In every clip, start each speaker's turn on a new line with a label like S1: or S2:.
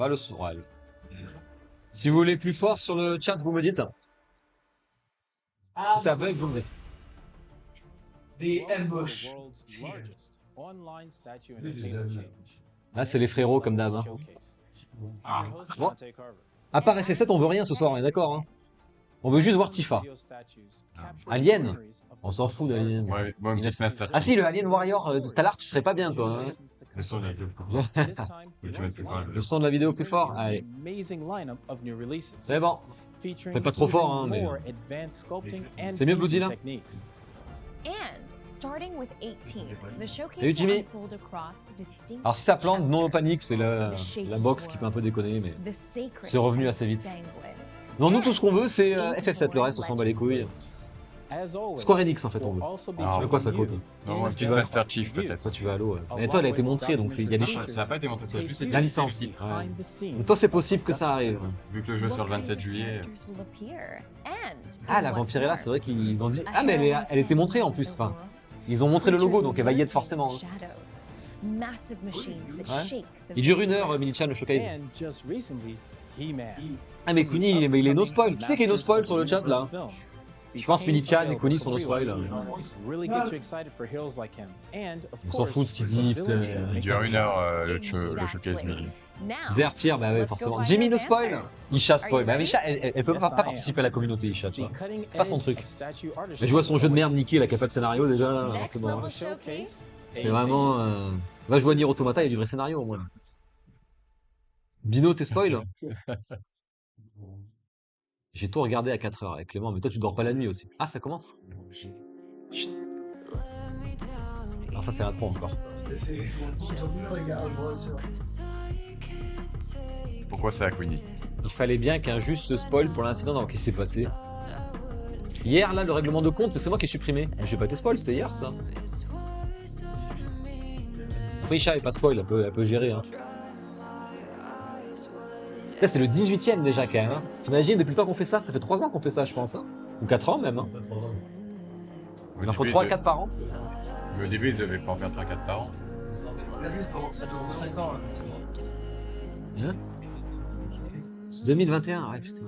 S1: va le son. Ouais. Si vous voulez plus fort sur le chat, vous me dites. Si ça bug, vous me dites.
S2: The ambush.
S1: Ah, c'est les frérots comme d'hab. Hein. Bon. À part FF7, on veut rien ce soir, on est d'accord. Hein. On veut juste voir Tifa. Alien? On s'en fout d'Alien.
S3: Ouais, moi, une petite Master
S1: Ah
S3: Chief.
S1: si, le Alien Warrior, tout à l'heure, tu serais pas bien, toi. Hein.
S3: Le son, là,
S1: Le son de la vidéo plus fort. Allez. C'est bon. Faites pas trop fort, hein, mais... C'est mieux Bloody, là? Salut Jimmy. Alors si ça plante, non panique, c'est la box qui peut un peu déconner, mais c'est revenu assez vite. Non, nous tout ce qu'on veut c'est FF7, le reste on s'en bat les couilles. Square Enix en fait on veut. Tu veux quoi ça coûte?
S3: Non, un petit Master Chief peut-être.
S1: Toi tu vas à l'eau. Mais toi elle a été montrée donc il y a des chances.
S3: Ça n'a pas été montré, c'est juste
S1: La licence. Ouais. Donc toi c'est possible que ça arrive.
S3: Vu que le jeu est sur le 27 juillet.
S1: Ah la Vampirella c'est vrai qu'ils ont dit... Ah mais elle était montrée en plus. Enfin, ils ont montré le logo donc elle va y être forcément. Hein. Ouais. Il dure 1 heure Mini-chan le showcase. Ah mais Kuni il est no spoil. Qui c'est qui est no spoil sur le chat là? Je pense Mini-chan et Kuni sont no spoil. On s'en fout de ce qu'il dit.
S3: Il dure 1 heure le showcase Mini.
S1: Zertier, bah ouais, forcément. Jimmy no spoil? Isha spoil. Bah Isha, elle peut pas participer à la communauté, Isha, tu vois. C'est pas son truc. Mais je vois son jeu de merde niqué, là, qui a pas de scénario déjà, là, c'est bon. C'est vraiment... Là, je vois Nier Automata, il y a du vrai scénario, au moins. Bino, t'es spoil? J'ai tout regardé à 4 heures avec Clément, mais toi, tu dors pas la nuit aussi. Ah, ça commence? Chut. Alors ça, c'est pas encore.
S3: Pourquoi c'est à Queenie?
S1: Il fallait bien qu'un juge se spoil pour l'incident dans qui s'est passé. Hier, là, le règlement de compte, c'est moi qui ai supprimé. Mais j'ai pas été spoil, c'était hier, ça. Après, Isha est pas spoil, elle peut gérer. Hein. Là, c'est le 18ème déjà, quand même. Hein. T'imagines, depuis le temps qu'on fait ça? Ça fait 3 ans qu'on fait ça, je pense. Hein. Ou 4 ans, même. Hein. Il en faut 3 à 4 par an.
S3: Mais au début, ils devaient pas en faire 3 4 par an.
S2: Ça fait 5 ans, là.
S1: Hein? 2021, ouais, putain.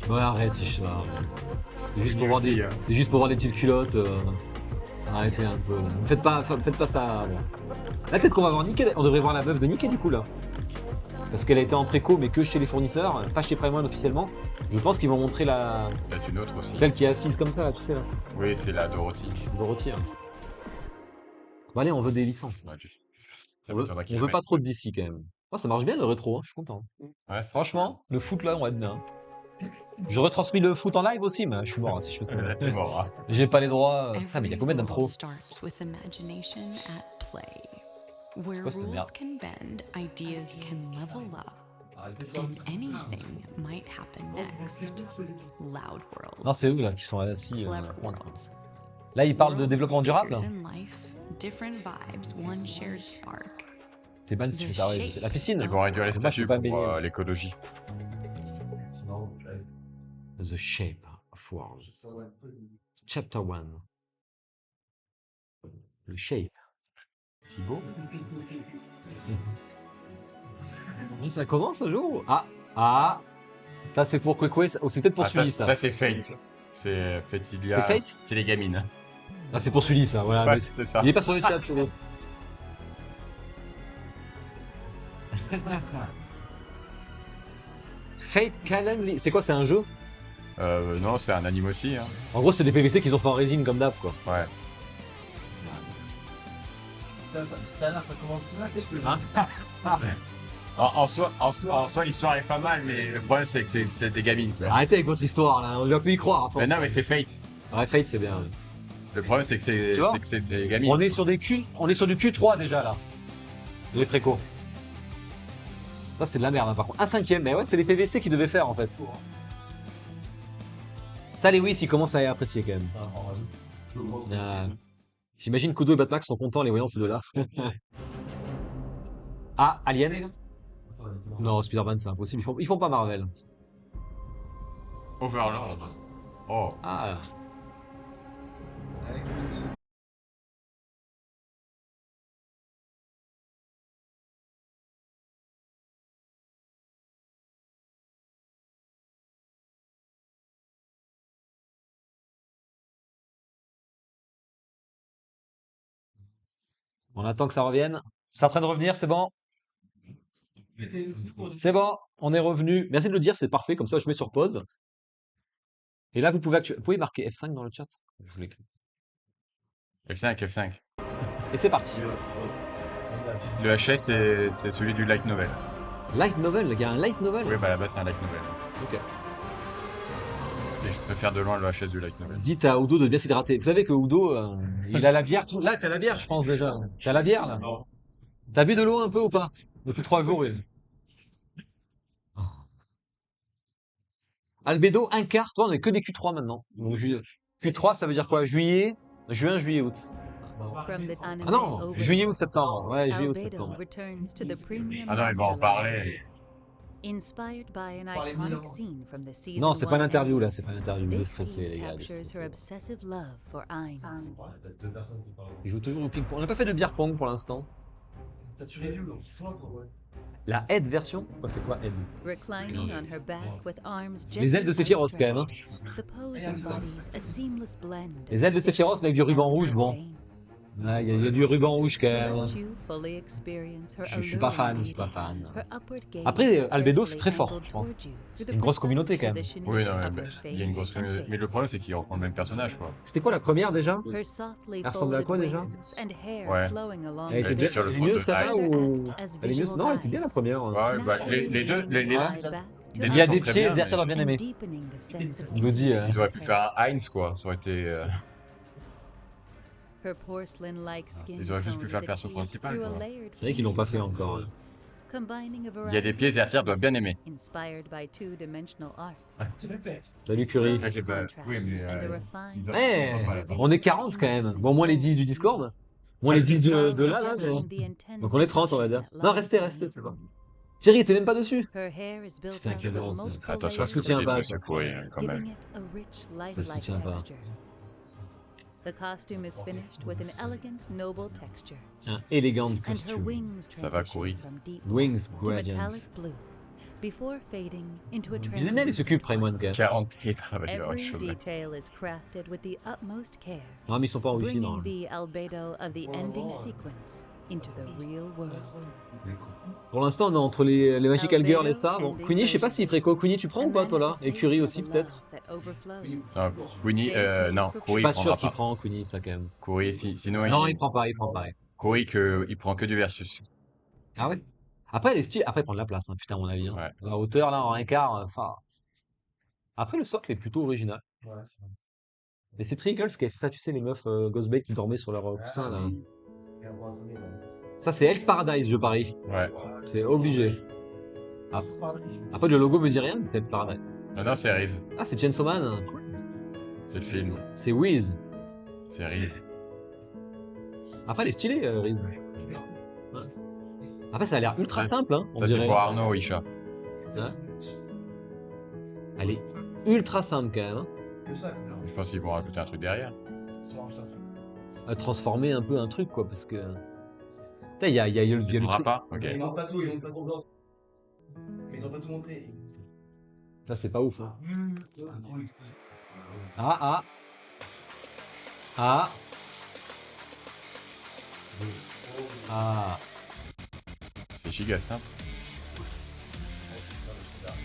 S1: Ouais, arrête, Isha. C'est juste pour voir des, c'est juste pour voir des petites culottes. Arrêtez un peu. Faites pas ça. Bon. Là, peut-être qu'on va voir Nikkei. On devrait voir la meuf de Nikkei, du coup, là. Parce qu'elle a été en préco, mais que chez les fournisseurs, pas chez Prime One officiellement. Je pense qu'ils vont montrer la.
S3: Peut-être une autre aussi.
S1: Celle qui est assise comme ça, là, tu sais, là.
S3: Oui, c'est la Dorothy.
S1: Dorothy. Hein. Bon, allez, on veut des licences.
S3: Ouais,
S1: On veut pas trop de DC quand même. Oh, ça marche bien le rétro, hein, je suis content.
S3: Ouais,
S1: franchement, le foot là, on va être bien. Je retransmis le foot en live aussi, mais je suis mort hein, si je fais ça.
S3: T'es mort. Hein.
S1: J'ai pas les droits. Ah, mais il y a combien d'intros? C'est quoi cette merde? Non, c'est eux là qui sont assis. Là, ils parlent de développement durable. T'es mal si tu fais ça, ouais, la piscine.
S3: Ils vont réduire les statuts pour l'écologie.
S1: The Shape of Worlds. Chapter 1. Le Shape. Thibaut. Ça commence un jour. Ah. Ça c'est pour Kwekwe, c'est peut-être pour Sully ça.
S3: Ça c'est Fate. C'est Fatilia.
S1: C'est Fate?
S3: C'est les gamines.
S1: Ah c'est pour Sully ça, voilà.
S3: Ouais, c'est ça.
S1: Il est pas sur le chat, c'est bon. Fate Calendly, c'est quoi, c'est un jeu?
S3: Non, c'est un anime aussi. Hein.
S1: En gros, c'est des PVC qu'ils ont fait en résine comme d'hab, quoi.
S3: Ouais.
S2: Tout à l'heure, ça commence plus là,
S3: En soi, l'histoire est pas mal, mais le problème, c'est que c'est des gamines. Quoi.
S1: Arrêtez avec votre histoire, là. On lui a pu y croire.
S3: Mais non, mais c'est Fate.
S1: Ouais, Fate, c'est bien.
S3: Le problème, c'est que c'est des gamines.
S1: On est sur du Q3 déjà, là. Les précos. Ça, c'est de la merde, hein, par contre. Un 5ème, mais ouais, c'est les PVC qu'ils devaient faire, en fait. Ça, les Whis, ils commencent à apprécier, quand même. J'imagine Kudo et Batmax sont contents, les voyant ces deux-là. Ah, Alien? Non, Spider-Man, c'est impossible. Ils font pas Marvel.
S3: Overlord. Oh.
S1: Ah. On attend que ça revienne. C'est en train de revenir, c'est bon. C'est bon, on est revenu. Merci de le dire, c'est parfait. Comme ça, je mets sur pause. Et là, vous pouvez marquer F5 dans le chat. Je vous l'écris.
S3: F5, F5.
S1: Et c'est parti.
S3: Le HS, c'est celui du light novel.
S1: Light novel, il y a un light novel.
S3: Oui, bah là-bas, c'est un light novel.
S1: Ok.
S3: Et je préfère de loin le HS du light novel.
S1: Dites à Udo de bien s'hydrater. Vous savez que Udo, il a la bière. Là, t'as la bière, je pense déjà. T'as la bière, là. T'as bu de l'eau un peu ou pas? Depuis 3 jours, oui. Albedo, un quart. Toi, on est que des Q3 maintenant. Donc, Q3, ça veut dire quoi? Juillet, juin, juillet, août. Ah non, juillet, août, septembre. Ouais, juillet, août, septembre.
S3: Ah non, il va en parler.
S1: Non, c'est pas l'interview là, c'est pas l'interview. Il est stressé, les gars. Il joue toujours au ping-pong. On n'a pas fait de beer pong pour l'instant.
S2: Statue review, c'est ça quoi, ouais.
S1: La head version? C'est quoi head? Les ailes de Sephiroth quand même. Hein. Les ailes de Sephiroth avec du ruban rouge, bon. Il y a du ruban rouge quand même. Je suis pas fan, je suis pas fan. Après, Albedo, c'est très fort, je pense. Il y a une grosse communauté quand même.
S3: Oui, non, il y a une grosse communauté. Mais le problème, c'est qu'il reprend le même personnage, quoi.
S1: C'était quoi la première déjà? Elle ressemblait à quoi déjà?
S3: Ouais.
S1: Elle était
S3: sur le
S1: mieux
S3: front de
S1: ça
S3: Hyde.
S1: ou... Elle est mieux? Non, elle était bien la première.
S3: Ouais, bah, les deux,
S1: Il y a des
S3: sont très
S1: pieds,
S3: bien,
S1: Zertia doit bien aimer. Il me dit...
S3: Ils auraient pu faire un Heinz, quoi. Ça aurait été...
S4: Ils auraient juste pu faire le perso principal, quoi.
S1: C'est vrai qu'ils l'ont pas fait encore.
S3: Il y a des pieds, Zertia doit bien aimer.
S1: Salut Curie.
S3: Oui, mais...
S1: Eh, on est 40 quand même. Bon, moins les 10 du Discord. Moins les 10 de là, mais... Donc on est 30, on va dire. Non, restez, c'est bon. Thierry, t'es même pas dessus.
S4: Putain, quelle honte.
S3: Attention,
S1: Ça soutient pas.
S3: Monsieur Coury, quand même.
S1: Ça soutient pas. Un élégant costume.
S3: Ça va courir.
S1: Wings Gradient. Il aime bien les succubes, Raymond, quand même.
S3: 40 et travailleurs chauves.
S1: Non, mais ils sont pas en wifi, non. Pour l'instant, on est entre les Magical Girls et ça. Bon, Queenie, je sais pas s'il est préco. Queenie, tu prends ou pas, toi, là? Et Curie aussi, peut-être?
S3: Queenie, non,
S1: Je suis
S3: Coury,
S1: pas
S3: il
S1: sûr
S3: prendra
S1: qu'il
S3: pas.
S1: prend Queenie, ça, quand même.
S3: Coury, sinon,
S1: Non, il prend pas.
S3: Coury, il prend que du versus.
S1: Ah ouais? Après, les styles, après, il prend de la place, hein, putain, à mon avis. Hein.
S3: Ouais.
S1: La hauteur, là, en un quart, enfin... Après, le socle est plutôt original.
S2: Ouais, c'est vrai.
S1: Mais c'est Trickles qui a fait ça, tu sais, les meufs Ghostbait qui dormaient sur leur coussin, là.
S2: Et on va donner, ouais.
S1: Ça, c'est Hell's Paradise, je parie.
S3: Ouais.
S1: C'est obligé. Ah. Après, le logo me dit rien, mais c'est Hell's Paradise.
S3: Non, c'est Riz.
S1: Ah, c'est Chainsaw Man.
S3: C'est le film.
S1: C'est Wiz.
S3: C'est Riz.
S1: Enfin, elle est stylée, Riz. Après, ça a l'air ultra simple, hein. on
S3: Ça, c'est
S1: dirait.
S3: pour Arnaud Isha.
S1: Hein. Elle est ultra simple, quand même. Hein.
S2: Que ça, quoi.
S3: Je pense qu'ils vont rajouter un truc derrière.
S2: Ça marche un truc.
S1: À transformer un peu un truc, quoi, parce que... Putain, il y a le
S3: Il
S1: truc.
S3: pas. Ok.
S2: Ils n'ont pas tout, ils n'ont pas tout. Ils n'ont pas tout montré.
S1: Là, c'est pas ouf. Hein. Ah.
S3: C'est giga simple.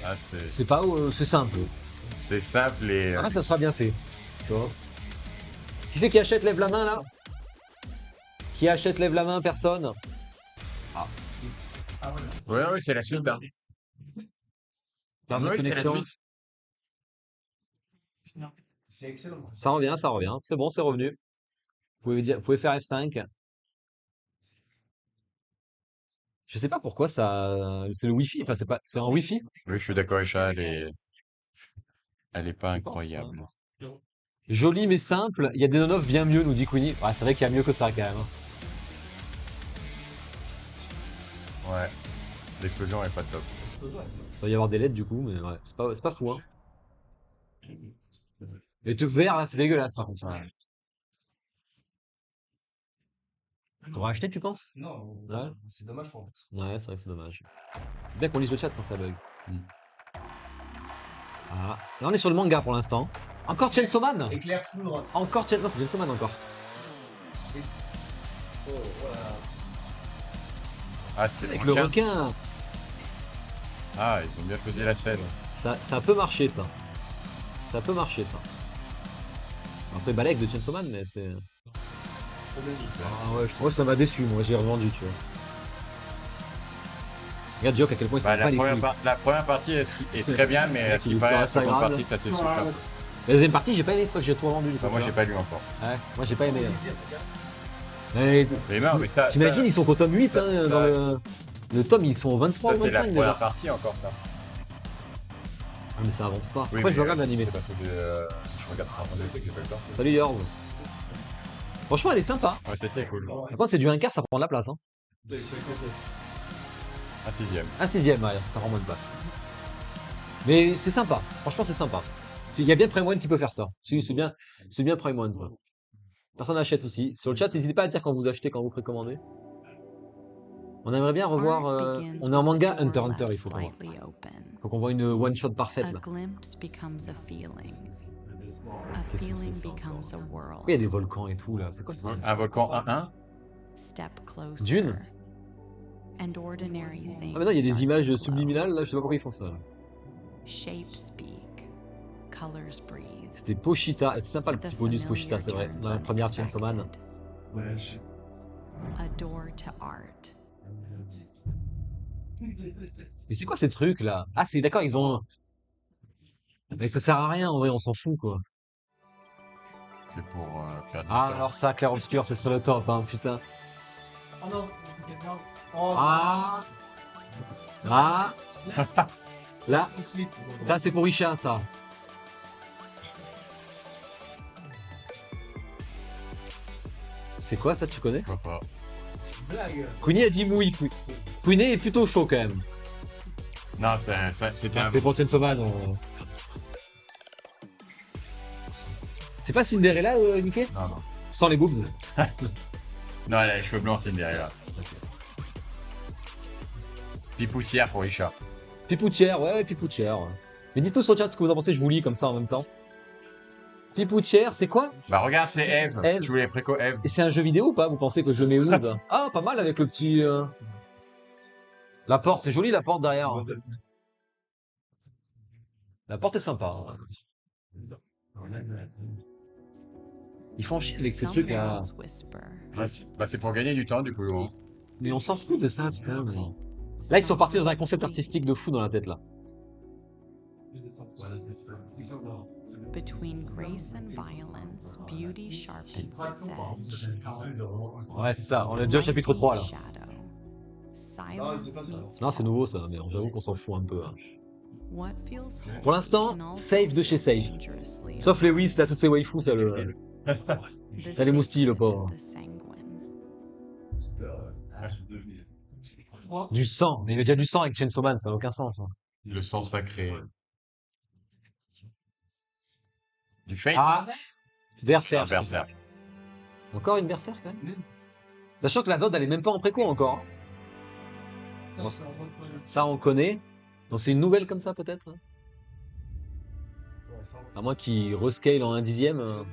S3: Ah, c'est
S1: C'est pas c'est simple.
S3: simple et...
S1: Ah, ça sera bien fait. Tu vois. Qui c'est qui achète? Lève la main, là. Qui achète? Lève la main, personne.
S3: Ouais, c'est la suite. Hein.
S1: Pardon,
S3: Ouais, c'est la
S1: connexion.
S3: suite.
S2: C'est excellent.
S1: Ça revient. C'est bon, c'est revenu. Vous pouvez faire F5. Je sais pas pourquoi ça. C'est le Wi-Fi. Enfin, c'est un Wi-Fi.
S3: Oui, je suis d'accord, Isha, elle est pas
S1: Tu penses,
S3: incroyable.
S1: Joli mais simple. Il y a des non-off bien mieux, nous dit Queenie. Ouais, c'est vrai qu'il y a mieux que ça quand même. Hein.
S3: Ouais. L'explosion est pas top.
S1: Il doit y avoir des LED du coup, mais ouais, c'est pas fou. Hein. Les trucs verts là, c'est dégueulasse par contre. Ça. T'auras acheté, tu penses?
S2: Non,
S1: Ouais.
S2: c'est dommage pour moi.
S1: Ouais, c'est vrai que c'est dommage. Bien qu'on lise le chat quand ça bug. Ah. Là, on est sur le manga pour l'instant. Encore Chainsaw Man.
S2: Éclair foudre.
S1: Encore Chainsaw Man. Non, c'est Chainsaw Man encore.
S2: Oh, voilà.
S3: Ah, c'est
S1: Avec le requin.
S3: Ah, ils ont bien choisi la scène.
S1: Ça peut marcher, ça. Ça peut marcher, ça. Après, balèque de Chainsaw Man, mais c'est... Ah ouais, je trouve que ça m'a déçu, moi, j'ai revendu, tu vois. Regarde, Jock, à quel point il s'en
S3: Bah,
S1: bat les couilles.
S3: la première partie est très bien, mais
S1: Ouais,
S3: ce qui
S1: il est
S3: paraît,
S1: sur
S3: la seconde
S1: Instagram,
S3: partie,
S1: là.
S3: ça c'est super.
S1: La deuxième partie, j'ai pas aimé, c'est pour ça que j'ai tout revendu, du coup.
S3: Bah, moi,
S1: tu
S3: j'ai
S1: vois.
S3: pas lu encore.
S1: Ouais, moi, j'ai pas aimé.
S3: Mais non, mais ça.
S1: T'imagines,
S3: ça-
S1: ils sont qu'au tome 8,
S3: ça-
S1: hein,
S3: ça-
S1: dans le tome, ils sont au 23
S3: Ça,
S1: ou
S3: c'est la
S1: 25 déjà.
S3: première partie encore, ça.
S1: Ah, mais ça avance pas.
S3: Oui,
S1: Après,
S3: mais,
S1: je regarde l'animé.
S3: c'est parce que je regarde pas un truc, j'ai pas le temps.
S1: Salut, Yours. Franchement, elle est sympa.
S3: Ouais, c'est cool.
S1: Par contre, c'est du 1/4, ça prend de la place. Hein.
S3: Un sixième.
S1: Un sixième, ouais, ça prend moins de place. Mais c'est sympa. Franchement, c'est sympa. Il y a bien Prime One qui peut faire ça. Si, c'est bien Prime One, ça. Personne n'achète ici. Sur le chat, n'hésitez pas à dire quand vous achetez, quand vous précommandez. On aimerait bien revoir. On est en manga Hunter x Hunter, il faut qu'on voit. Faut qu'on voit une one shot parfaite là. Qu'est-ce que c'est ça encore? Pourquoi il y a des volcans et tout là? C'est quoi ça?
S3: Un volcan 1-1.
S1: Dune? Ah mais non, il y a des images subliminales là, je sais pas pourquoi ils font ça. Là. C'était Pochita, c'est sympa le petit bonus Pochita, c'est vrai, dans la première Chainsaw Man. Mais c'est quoi ces trucs là? Ah c'est d'accord, ils ont... Mais ça sert à rien en vrai, on s'en fout quoi.
S3: C'est pour perdre du
S1: Ah
S3: temps.
S1: alors ça, Clair Obscur, c'est sur le top, hein, putain.
S2: Oh non. Oh,
S1: Ah Ah Là, là c'est pour Isha ça. C'est quoi ça, tu connais?
S3: Pourquoi pas.
S2: blague.
S1: Queenie a dit oui. Queenie est plutôt chaud quand même.
S3: Non, c'était un.
S1: C'était pour Chainsaw Man. C'est pas Cinderella, Niké?
S3: Non, non.
S1: Sans les boobs.
S3: Non, elle a les cheveux blancs, c'est une derrière. Pipoutière pour Isha.
S1: Pipoutière, ouais, Pipoutière. Mais dites-nous sur le chat ce que vous en pensez, je vous lis comme ça en même temps. Pipoutière, c'est quoi?
S3: Bah regarde, c'est Eve.
S1: Eve.
S3: Tu voulais préco Eve.
S1: Et c'est un jeu vidéo ou pas? Vous pensez que je le mets où ça? Ah, pas mal avec le petit... La porte, c'est joli la porte derrière. La porte est sympa. Ils font chier avec ces trucs là.
S3: Bah c'est pour gagner du temps du coup.
S1: Mais on s'en fout de ça, putain. Mais... Là, ils sont partis dans un concept artistique de fou dans la tête là.
S4: Between grace and violence, beauty sharpens its edge.
S1: Ouais, c'est ça. On est déjà au chapitre 3 là.
S4: Silence meets
S1: Non, c'est nouveau ça, mais j'avoue qu'on s'en fout un peu. Hein.
S4: what feels holy
S1: Pour l'instant,
S4: can also
S1: safe de chez safe.
S4: dangerously
S1: Sauf Lewis, là, toutes ces waifus, ça le...
S4: The
S1: ça les moustille, le
S4: sacred
S1: pauvre.
S4: and the sanguine.
S1: Du sang. Mais il y a déjà du sang avec Chainsaw Man, ça n'a aucun sens. Hein.
S3: Le sang sacré. Du Fate.
S1: Ah, Berserk.
S3: Berserk.
S1: Encore une Berserk, quand même. Sachant que la Zod, elle est même pas en préco encore. Hein. Bon, ça, on connaît. Donc c'est une nouvelle comme ça, peut-être hein. À moins qu'il rescale en 1/10.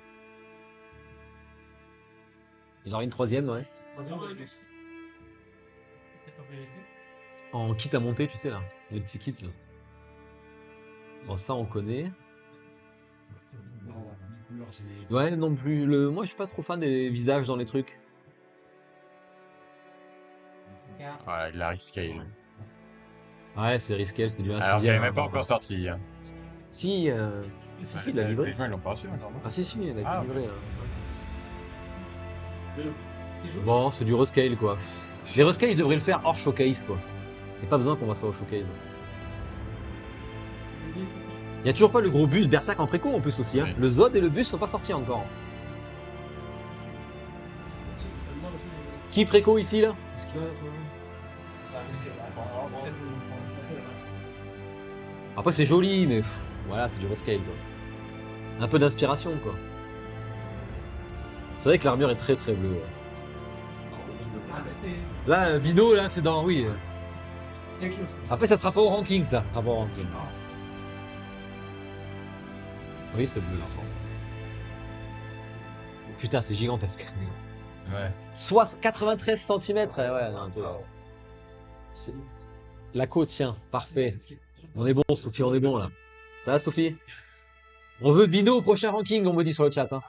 S1: Il aura une 3ème, ouais. En kit à monter, tu sais, là. Les petits kits, là. Bon, ça, on connaît. Ouais, non plus. Moi, je suis pas trop fan des visages dans les trucs.
S3: Voilà, il a rescale.
S1: Ouais, c'est risqué, c'est du 1/10.
S3: Alors qu'elle n'est même pas encore sortie. Hein.
S1: Si, si, il l'a livré.
S3: Les gens ils l'ont pas reçu encore.
S1: Ah si, elle a été
S3: Ah,
S1: livrée. Bon, c'est du rescale, quoi. Les rescale, ils devraient le faire hors showcase, quoi. Il n'y a pas besoin qu'on voit ça au showcase. Il y a toujours pas le gros bus Berserk en préco, en plus, aussi. Hein.
S3: Oui.
S1: Le Zod et le bus sont pas sortis encore. Qui préco ici, là? Est-ce qu'il va être... Après, c'est joli, mais voilà, c'est du rescale, quoi. Un peu d'inspiration, quoi. C'est vrai que l'armure est très très bleue. Ouais. Là, Bino, là, c'est dans... Oui. Après, ça sera pas au ranking, ça. Ça sera pas au ranking. Oui, c'est bleu. Putain, c'est gigantesque.
S3: Ouais.
S1: 93 cm, ouais, non, c'est- la côte, tiens, parfait. On est bon, Stouffi, on est bon là. Ça va, Stouffi? On veut Bino au prochain ranking, on me dit sur le chat. Hein.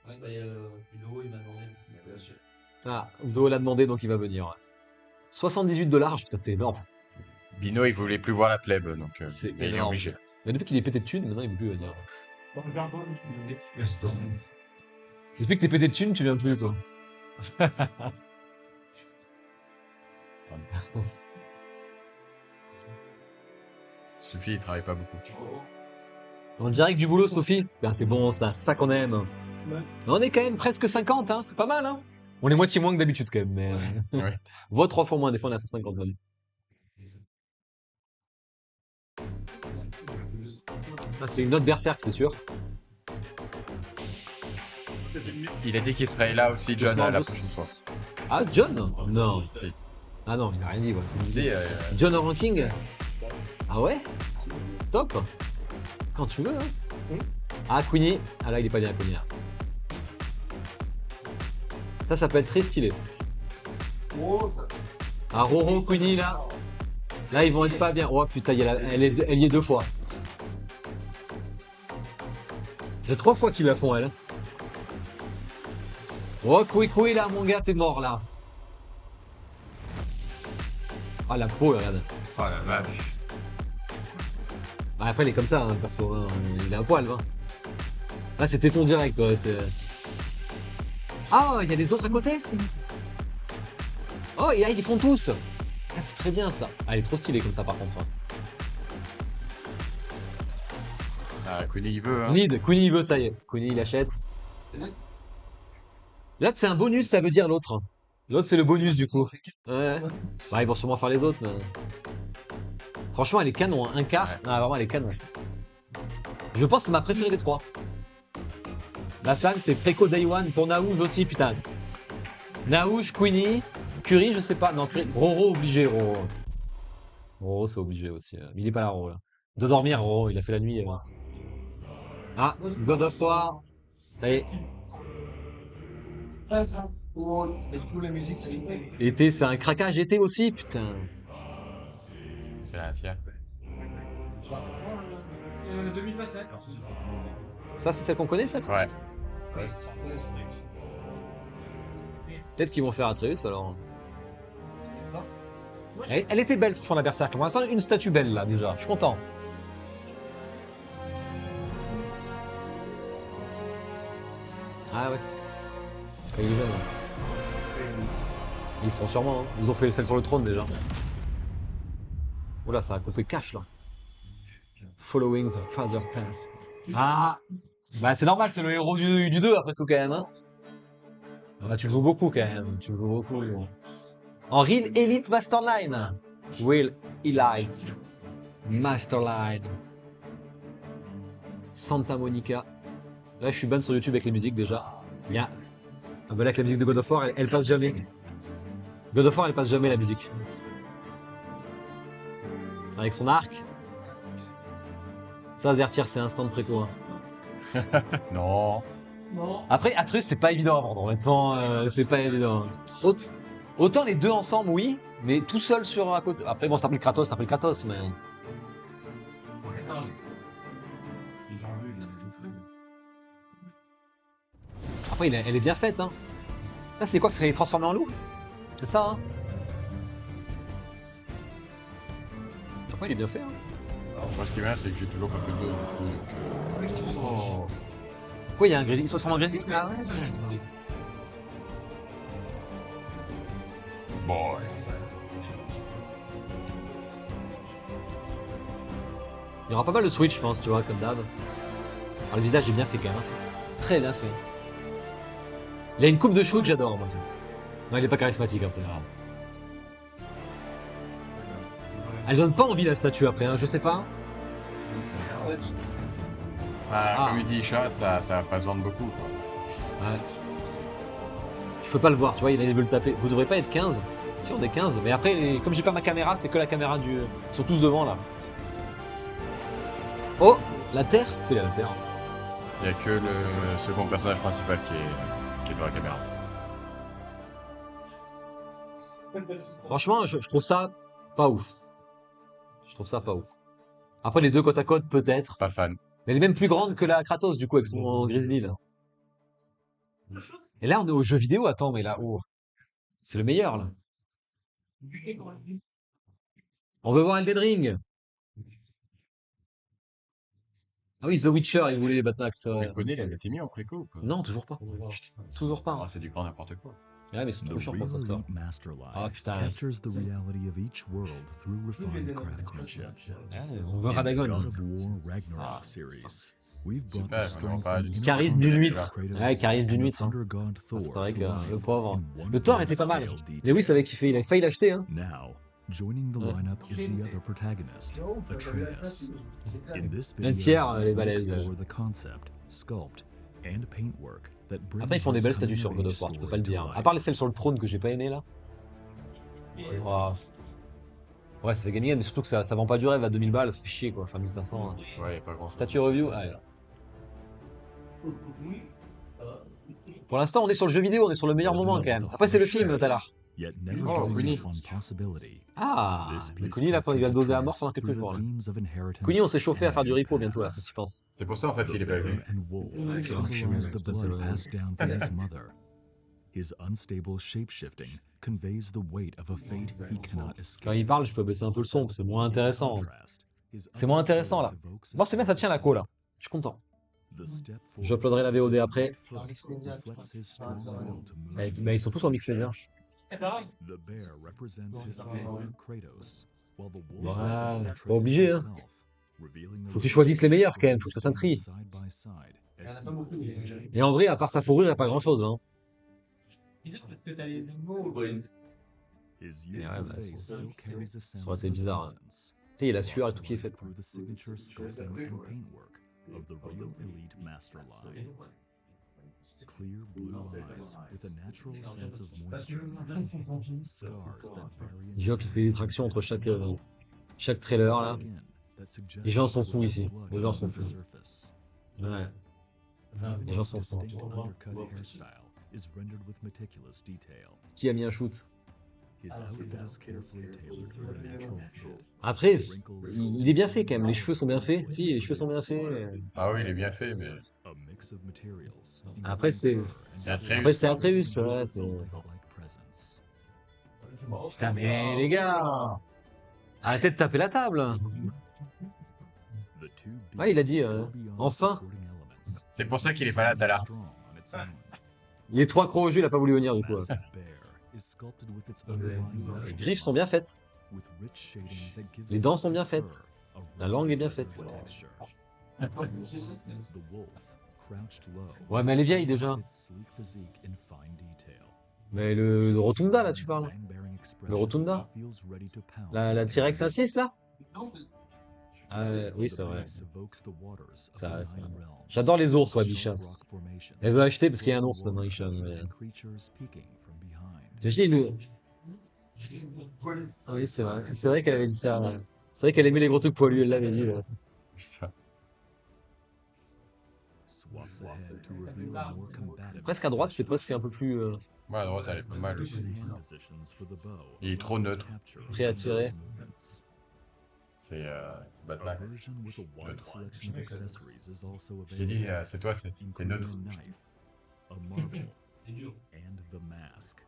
S2: Ouais, bah, Ludo, il m'a demandé. Bien sûr.
S1: Ah, Udo l'a demandé, donc il va venir. Ouais. 78 $, putain, c'est énorme.
S3: Bino, il voulait plus voir la plèbe, donc
S1: C'est
S3: mais il est
S1: énorme.
S3: obligé.
S1: Mais depuis qu'il est pété de thunes, maintenant il veut plus venir. Depuis que t'es pété de thunes, tu viens plus, toi.
S3: Sophie, il travaille pas beaucoup.
S1: En direct du boulot, Sophie. C'est bon, ça, c'est ça qu'on aime.
S2: Ouais.
S1: Mais on est quand même presque 50, hein, c'est pas mal, hein. On est moitié moins que d'habitude, quand même, mais.
S3: Ouais.
S1: Voire 3 fois moins, des fois on est à 150. Même. Ah, c'est une autre berserk, c'est sûr.
S3: Il a dit qu'il serait là aussi, John,
S1: Doucement,
S3: la
S1: doucement.
S3: prochaine fois.
S1: Ah, John? Non.
S3: Si.
S1: Ah non, il a rien dit, ouais, c'est
S3: Si,
S1: bizarre. John en ranking? Ah ouais? Stop. Quand tu veux, hein. Ah, Queenie. Ah là, il est pas bien, Queenie. Là. Ça peut être très stylé.
S2: Oh, ça.
S1: Ah, Roro, Queenie, là. Là, ils vont être pas bien. Oh putain, elle y est 2 fois. Ça fait 3 fois qu'ils la font, elle. Oh, Koui, là, mon gars, t'es mort, là. Ah, la peau, regarde.
S3: Oh la vache.
S1: Bah, après, il est comme ça, hein, perso. Hein. Il est à poil, hein. Là, c'est téton direct. Ouais, Ah, il y a des autres à côté? Oh, et là, ils font tous. Ça, c'est très bien, ça. Ah, elle est trop stylée comme ça, par contre. Hein.
S3: Ah, Queenie, il veut, hein.
S1: Queenie, il veut, ça y est. Queenie, il achète. Là, c'est un bonus, ça veut dire l'autre. L'autre, c'est le bonus, du coup. Ouais. Bah, ils vont sûrement faire les autres, mais... Franchement, elle est canon, hein. Un quart.
S3: Ouais.
S1: Non, vraiment, elle est canon. Je pense que c'est ma préférée des 3. La Slan, c'est Préco Day One pour Naouj aussi, putain. Naouj, Queenie, Curie, je sais pas. Non, Curie. Roro, obligé, Roro. Roro, c'est obligé aussi. Mais il est pas là, Roro. Là. De dormir, Roro, il a fait la nuit. Ah, God of War. Ça y est.
S2: Oh, mais du coup, la musique, ça lui plaît.
S1: Été, c'est un craquage été aussi, putain.
S3: C'est la tienne.
S2: 2025.
S1: Ça, c'est celle qu'on connaît, celle?
S3: Ouais.
S2: Ouais, ça reconnaît, c'est vrai.
S1: Peut-être qu'ils vont faire Atreus, alors.
S2: C'est peut-être pas.
S1: Elle était belle, franchement, la Berserk. Pour l'instant, une statue belle, là, déjà. Je suis content. Ah ouais. Il est jeune, hein. Ils feront sûrement, hein. Ils ont fait celle sur le trône, déjà. Oula, ça a coupé cash, là. Following the Father Path. Ah. Bah, c'est normal, c'est le héros du 2, après tout, quand même, hein. Bah, tu le joues beaucoup, quand même. Tu le joues beaucoup. En Real Elite Masterline. Real Elite Masterline. Santa Monica. Là, je suis ban sur YouTube avec les musiques, déjà. Bien. Ah bah là, avec la musique de God of War, elle passe jamais. God of War, elle passe jamais, la musique. Avec son arc. Ça, Zertir, c'est instant de préco. Hein.
S3: Non.
S2: Non.
S1: Après, Atreus, c'est pas évident à vendre, honnêtement, c'est pas évident. Autant les deux ensemble, oui, mais tout seul sur à côté. Après, bon, si t'appelles Kratos, mais. Après, elle est bien faite, hein. Ça, c'est quoi? C'est qu'elle est transformée en loup? C'est ça, hein? Après, il est bien fait, hein.
S3: Moi, ce qui est bien, c'est que j'ai toujours pas fait de dos, du coup.
S1: Oh. Pourquoi il y a un grizzly? Ils se transforment en grizzly? Ah ouais.
S3: Bon,
S1: Il y aura pas mal de switch, je pense, tu vois, comme d'hab. Alors, le visage est bien fait quand même. Hein. Très bien fait. Il a une coupe de cheveux que j'adore, moi. Non, il est pas charismatique après. Alors. Elle donne pas envie la statue après, hein, je sais pas.
S3: Comme il dit chat, ça va pas se vendre beaucoup, quoi.
S1: Ouais. Je peux pas le voir, tu vois, il veut le taper. Vous devrez pas être 15. Si on est 15, mais après, comme j'ai pas ma caméra, c'est que la caméra du. Ils sont tous devant là. Oh, la Terre? Il y a la Terre.
S3: Il y a que le second personnage principal qui est. qui est devant la caméra.
S1: Franchement, je trouve ça pas ouf. Je trouve ça pas ouf. Après, les deux côte à côte, peut-être.
S3: Pas fan.
S1: Mais elle est même plus grande que la Kratos, du coup, avec son Grizzly, là. Et là, on est au jeu vidéo. Attends, mais là, oh. C'est le meilleur, là. On veut voir Elden Ring. Ah oui, The Witcher, il voulait Batmax.
S3: Le poney, il avait été mis en préco ou pas?
S1: Non, toujours pas. Toujours pas.
S3: Ah, c'est du grand n'importe quoi.
S1: Ouais, mais c'est trop
S5: The
S1: chiant pour ça,
S5: real
S1: toi.
S5: Elite Masterline
S1: Ah, putain.
S5: captures the reality of each world through refined craftsmanship.
S1: Ouais, on veut
S5: In the God
S1: Radagon.
S5: of War Ragnarok series, we've brought
S3: Super,
S5: the strength
S3: on en
S5: and
S1: Charisme d'une huître.
S5: Kratos
S1: Ouais, charisme d'une
S5: and
S1: huître. Hein.
S5: Thunder God Thor
S1: C'est vrai
S5: to
S1: que
S5: life
S1: le pauvre.
S5: in one
S1: Le Thor était pas mal.
S5: grand-scale
S1: Mais oui,
S5: detail.
S1: ça avait kiffé. Il avait failli l'acheter. Hein.
S5: Now, joining the lineup is the other protagonist, Atreus. In this video,
S1: tiers, les
S5: we'll
S1: balaises.
S5: explore the concept, sculpt, and paintwork that bring
S1: Après, ils font des belles
S5: his
S1: statues sur God of War, je peux pas le dire. À part celles sur le trône que j'ai pas aimé là. Wow. Ouais, ça fait gagner, mais surtout que ça vend pas du rêve à 2000 balles, ça fait chier quoi. Enfin, 1500. Hein.
S3: Ouais, y a pas grand
S1: Statue review. Ah, là. Pour l'instant, on est sur le jeu vidéo, on est sur le meilleur moment quand même. Après, c'est le film, Talar.
S5: Yet never
S3: Oh,
S5: giving
S3: Kuni.
S5: up on possibility.
S1: Ah,
S5: This
S1: mais
S5: piece
S1: Kuni, là, il va
S5: captures
S1: doser à mort
S5: Atreus
S1: pendant quelques
S5: through
S1: jours.
S5: the
S1: Là.
S5: themes of inheritance
S1: Kuni, on s'est chauffé à faire du
S5: and
S1: repo bientôt là,
S5: paths.
S1: si tu penses.
S3: C'est pour ça, en fait, qu'il est pas vu.
S5: Bear and wolf
S1: Ouais,
S5: symbolize the
S1: ça, c'est
S5: blood
S1: vrai.
S5: passed down from his mother. His unstable shape-shifting conveys the weight of a fate he cannot
S1: Quand
S5: escape.
S1: il parle, je peux baisser un peu le son, c'est moins
S5: In
S1: intéressant.
S5: contrast, his
S1: C'est moins intéressant là.
S5: other evokes a
S1: Bon, c'est bien, ça
S5: sense
S1: tient
S5: of
S1: la co là.
S5: hope.
S1: Je suis content.
S5: The step
S1: J'uploaderai la
S5: forward
S1: VOD
S5: of his
S1: après.
S5: right foot reflects his strong will to move
S1: Bah,
S5: through
S1: ils sont tous en mix
S5: adventure.
S1: media.
S5: The bear represents his father, Kratos, while the wolf
S1: Ouais,
S5: reflects
S1: pas
S5: Atreus
S1: obligé, hein.
S5: himself, revealing the
S1: Faut que tu choisisses les meilleurs quand même, faut que ça
S5: relationship
S1: s'intrigue.
S5: side by side as equals.
S1: Et en vrai, à part sa fourrure, il n'y a pas grand chose. Hein.
S5: His
S1: Ouais,
S5: youthful
S1: bah,
S5: face still carries a sense
S1: aurait été
S5: of
S1: bizarre, hein.
S5: innocence,
S1: Tu sais, il y a la sueur et tout qui est fait.
S5: through the signature sculpting and paintwork of the real elite master line. Clear blue eyes with a natural sense of moisture, scars that vary in
S1: Joe qui fait des
S5: size
S1: tractions entre
S5: and
S1: chaque trailer là.
S5: skin that suggests
S1: Les gens s'en
S5: the
S1: foutent ici.
S5: blood
S1: Les gens s'en
S5: on the
S1: foutent.
S5: surface.
S1: Ouais.
S5: Even
S1: Les gens
S5: his
S1: s'en foutent.
S5: distinct undercut hairstyle is rendered with meticulous detail.
S1: Qui a mis un shoot?
S5: His outfit is carefully tailored for a natural fit.
S1: Après, il est bien fait quand même. Les cheveux sont bien faits. Si, les cheveux sont bien faits.
S3: Ah oui, il est bien fait, mais.
S5: A mix of materials,
S1: Après, c'est.
S3: C'est Atreus.
S1: Après, c'est Atreus. Ouais, c'est.
S5: lifelike presence.
S1: Putain, mais les gars! Arrêtez de taper la table!
S5: The two
S1: Ouais, il a
S5: beasts
S1: dit,
S5: go beyond
S1: enfin.
S5: supporting elements,
S3: C'est pour ça qu'il est pas là, Talar.
S5: strong on its own.
S1: Les trois crocs au jeu, il a pas voulu venir du coup.
S5: Massive bear is sculpted with its underlying
S1: Les
S5: muscle
S1: griffes sont bien faites.
S5: with rich shading that gives
S1: Les
S5: its
S1: dents sont bien
S5: fur
S1: faites.
S5: a
S1: La langue est bien
S5: rounded
S1: faite.
S5: texture. The wolf, crouched low,
S1: Ouais, mais elle est vieille déjà.
S5: hides its sleek physique in fine detail.
S1: Mais le Rotunda là, tu parles?
S5: Fang-bearing
S1: Le Rotunda?
S5: expression feels ready to pounce
S1: La
S5: at
S1: T-Rex
S5: any
S1: 1.6 là? Ah, oui,
S5: The
S1: c'est vrai.
S5: beast evokes the waters of
S1: Ça,
S5: the
S1: ça.
S5: Nine Realms,
S1: J'adore les ours, ouais,
S5: sharp
S1: Bisha.
S5: rock formations,
S1: Elle veut acheter parce qu'il y a un ours
S5: full of
S1: maintenant,
S5: water,
S1: Isha. mais-
S5: and creatures peeking from behind.
S1: T'imagines le. Ah oui, c'est vrai. C'est vrai qu'elle avait dit ça. Ouais. C'est vrai qu'elle aimait les gros trucs poilus, elle l'avait dit. Là.
S3: Ça.
S5: Swap the head to reveal a more combative
S1: Presque à droite, c'est presque un peu plus
S3: Ouais, à droite, elle est pas mal aussi.
S5: Different hand positions for the bow
S3: Il est trop neutre.
S5: capture
S1: Prêt à tirer.
S5: movements.
S3: C'est
S5: A
S3: Batman.
S5: version with a wide selection of accessories is also
S3: J'ai dit,
S5: available,
S3: c'est toi, c'est
S5: including
S3: neutre.
S5: a knife, a marble, and the mask.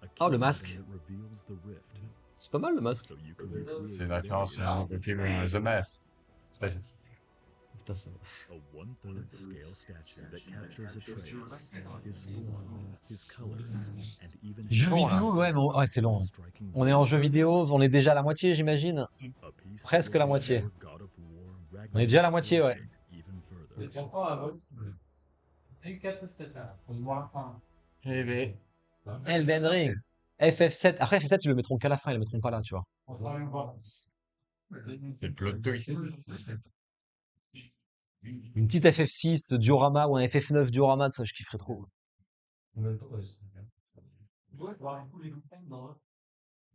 S5: A
S1: Oh, le
S5: key
S1: masque.
S5: item that reveals the rift,
S1: C'est pas mal le masque.
S5: so you can recreate
S3: C'est une référence
S5: various-
S3: au film The Mask. C'est-
S1: Putain, ça.
S5: A one-third scale statue that captures Atreus, his form, his colors, and even his
S1: Jeu
S3: long, là.
S1: vidéo, ouais, mais ouais, c'est long.
S5: striking
S1: On est en jeu vidéo, on est déjà à la moitié, j'imagine.
S5: a piece
S1: presque
S5: that
S1: la
S5: will
S1: moitié.
S5: bring God of War
S1: On est déjà à la moitié, ouais.
S5: even further.
S2: Tiens pas à vol. Et 4 7 là. On voit la fin.
S3: Eh ben.
S1: Elden Ring. FF7. Après, FF7, ils le mettront qu'à la fin, ils le mettront pas là, tu vois.
S2: On va rien voir.
S3: C'est le plot twist.
S1: Une petite FF6 diorama ou un FF9 diorama, tout ça, je kifferais trop.
S2: Ouais, voir tous les groupes dans.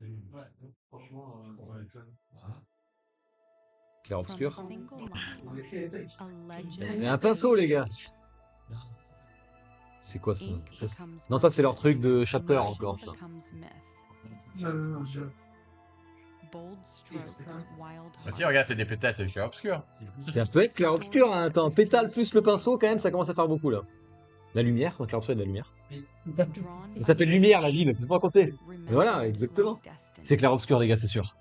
S2: Ouais, franchement,
S1: Clair obscur.
S4: From a single line, a legend
S1: Et un pinceau, les gars. C'est quoi ça? Non, ça c'est leur truc de chapter encore ça.
S3: Bah si, regarde, c'est des pétales, c'est clair obscur.
S1: Ça peut être clair-obscur, hein. Attends, pétale plus le pinceau, quand même, ça commence à faire beaucoup là. La lumière, clair-obscur et de la lumière. Ça s'appelle lumière la ville, c'est pas à côté. Mais voilà, exactement. C'est clair-obscur, les gars, c'est sûr.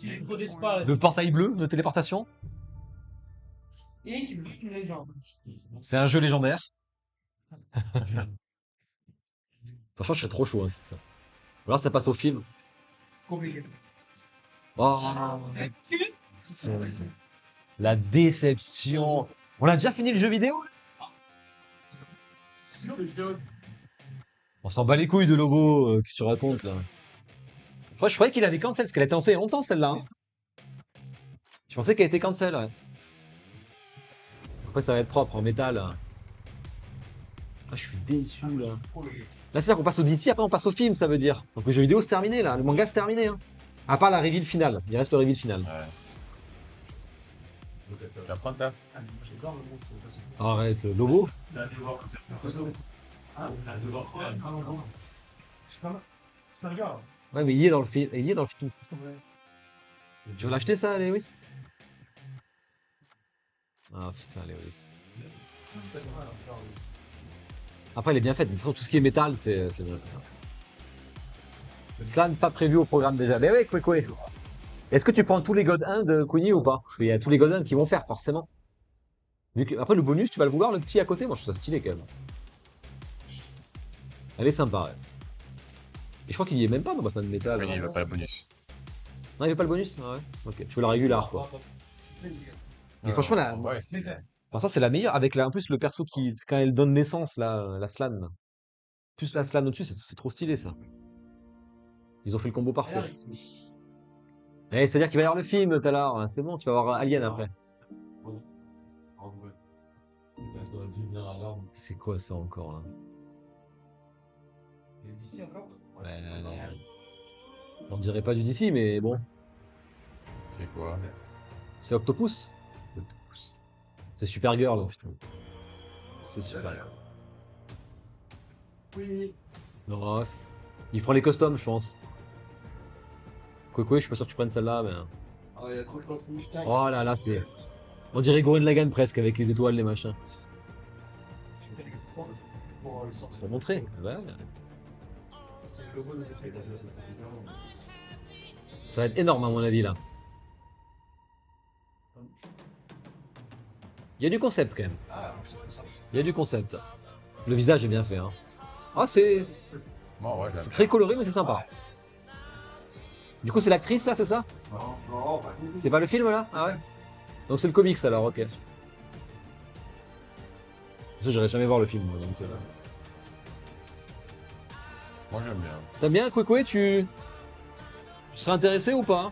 S2: Ils produisent pas.
S1: Le portail bleu de téléportation,
S2: Et qui bloque une légende.
S1: c'est un jeu légendaire. Franchement, je serais trop chaud, hein, c'est ça. Ou alors ça passe au film.
S2: Compliqué.
S1: Oh, la déception. On a déjà fini le jeu vidéo? On s'en bat les couilles de Lobo, qu'est-ce que tu racontes là? Je croyais qu'il avait cancel, parce qu'elle a été lancée il y a longtemps celle-là. Hein. Je pensais qu'elle était cancel, ouais. Après ça va être propre en métal. Là. Ah, je suis déçu là. Là c'est là qu'on passe au DC, après on passe au film, ça veut dire. Donc le jeu vidéo c'est terminé là, le manga c'est terminé. Hein. À part la reveal finale, il reste le reveal final.
S3: Ouais. Tu vas prendre ta.
S1: Arrête, Lobo. Ouais mais il y est dans le film, il y est dans le film, c'est pour ça. Tu veux l'acheter ça, Lewis? Ah putain, Lewis. Après, elle est bien faite. De toute façon, tout ce qui est métal, c'est bien fait. Slan pas prévu au programme déjà. Mais oui, Kwekwe. Est-ce que tu prends tous les God 1 de Queenie ou pas? Parce qu'il y a tous les God 1 qui vont faire, forcément. Vu que, après, le bonus, tu vas le vouloir, le petit à côté? Moi, je trouve ça stylé quand même. Elle est sympa, ouais. Et je crois qu'il y est même pas dans Batman Metal.
S3: Oui, il va pas le bonus.
S1: Non, il veut pas le bonus? Ah ouais. Ok. Tu veux la régulière, quoi. Mais franchement, la...
S3: Ouais.
S1: Pour ça, c'est la meilleure. Avec en plus le perso qui, quand elle donne naissance, la Slan. Là. Plus la Slan au-dessus, c'est trop stylé ça. Ils ont fait le combo parfait. Eh, c'est-à-dire qu'il va y avoir le film tout à l'heure. C'est bon, tu vas voir Alien après. C'est quoi ça encore là?
S2: D'ici encore.
S1: Ouais, on dirait pas du DC, mais bon.
S3: C'est quoi?
S1: C'est Octopus. C'est Supergirl, putain. C'est Supergirl.
S2: Oui.
S1: Non, il prend les customs, je pense. Coco, je suis pas sûr que tu prennes celle-là, mais.
S2: Ah, il y a trop de choses. Putain.
S1: Oh là là, c'est. On dirait Gurren Lagann presque avec les étoiles, les machins.
S2: Pour le sortir.
S1: Pour montrer. Ouais.
S2: C'est le logo de
S1: Ça va être énorme à mon avis là. Il y a du concept quand même.
S2: Ah, c'est ça.
S1: Il y a du concept. Le visage est bien fait. Hein. Ah, c'est
S3: Bon, ouais,
S1: très coloré, mais c'est sympa. Du coup, c'est l'actrice là, c'est ça?
S2: Non, pas du tout.
S1: C'est pas le film là? Ah ouais? Donc c'est le comics alors, ok. Ça, j'irai jamais voir le film. Moi, donc,
S3: Moi j'aime bien.
S1: T'aimes bien, Kwekwe? Tu serais intéressé ou pas?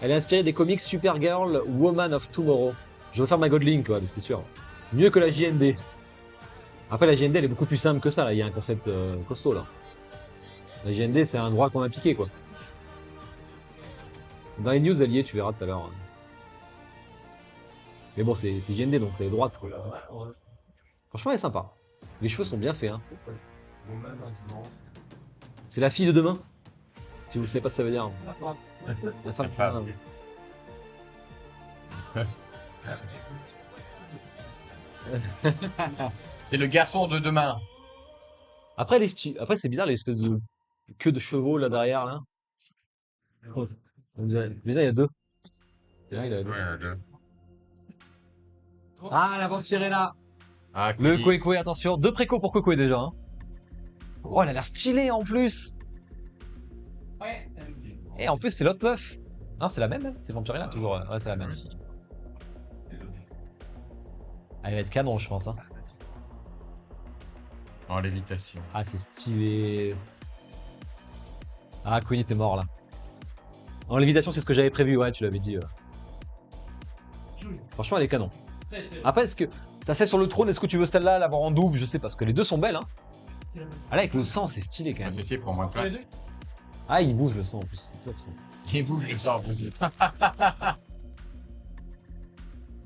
S1: Elle est inspirée des comics Supergirl, Woman of Tomorrow. Je veux faire ma Godlink, quoi, mais c'était sûr. Mieux que la JND. Après, la JND, elle est beaucoup plus simple que ça, là. Il y a un concept costaud, là. La JND, c'est un droit qu'on a piqué, quoi. Dans les news, elle y est, tu verras tout à l'heure. Mais bon, c'est JND, donc c'est droite, quoi. Franchement, elle est sympa. Les cheveux sont bien faits, hein. C'est la fille de demain. Si vous ne savez pas ce que ça veut dire. La femme.
S3: La femme. C'est le garçon de demain.
S1: Après, après c'est bizarre, l'espèce de queue de chevaux là derrière. Là. Déjà, il y a deux. Là, il y a deux.
S3: Ouais, deux.
S1: Ah, la vampire est là.
S3: Ah,
S1: Le
S3: Kwekwe.
S1: Kwekwe, attention. Deux précos pour Kwekwe déjà. Hein. Oh, elle a l'air stylée en plus.
S2: Ouais.
S1: Et en plus, c'est l'autre meuf. Non, c'est la même, hein. C'est Vampirella toujours. Ouais, c'est la même. Elle va être canon, je pense. Hein.
S3: En lévitation.
S1: Ah, c'est stylé. Ah, Queen était mort là. En lévitation, c'est ce que j'avais prévu, ouais, tu l'avais dit. Franchement, elle est canon. Après, est-ce que t'as celle sur le trône, est-ce que tu veux celle-là, l'avoir en double? Je sais pas, parce que les deux sont belles. Hein. Ah là, avec le sang, c'est stylé quand
S3: Ah,
S1: même.
S3: c'est si, pour moins de place.
S1: Ah, il bouge le sang en plus. C'est top, ça.
S3: Il bouge le sang en plus.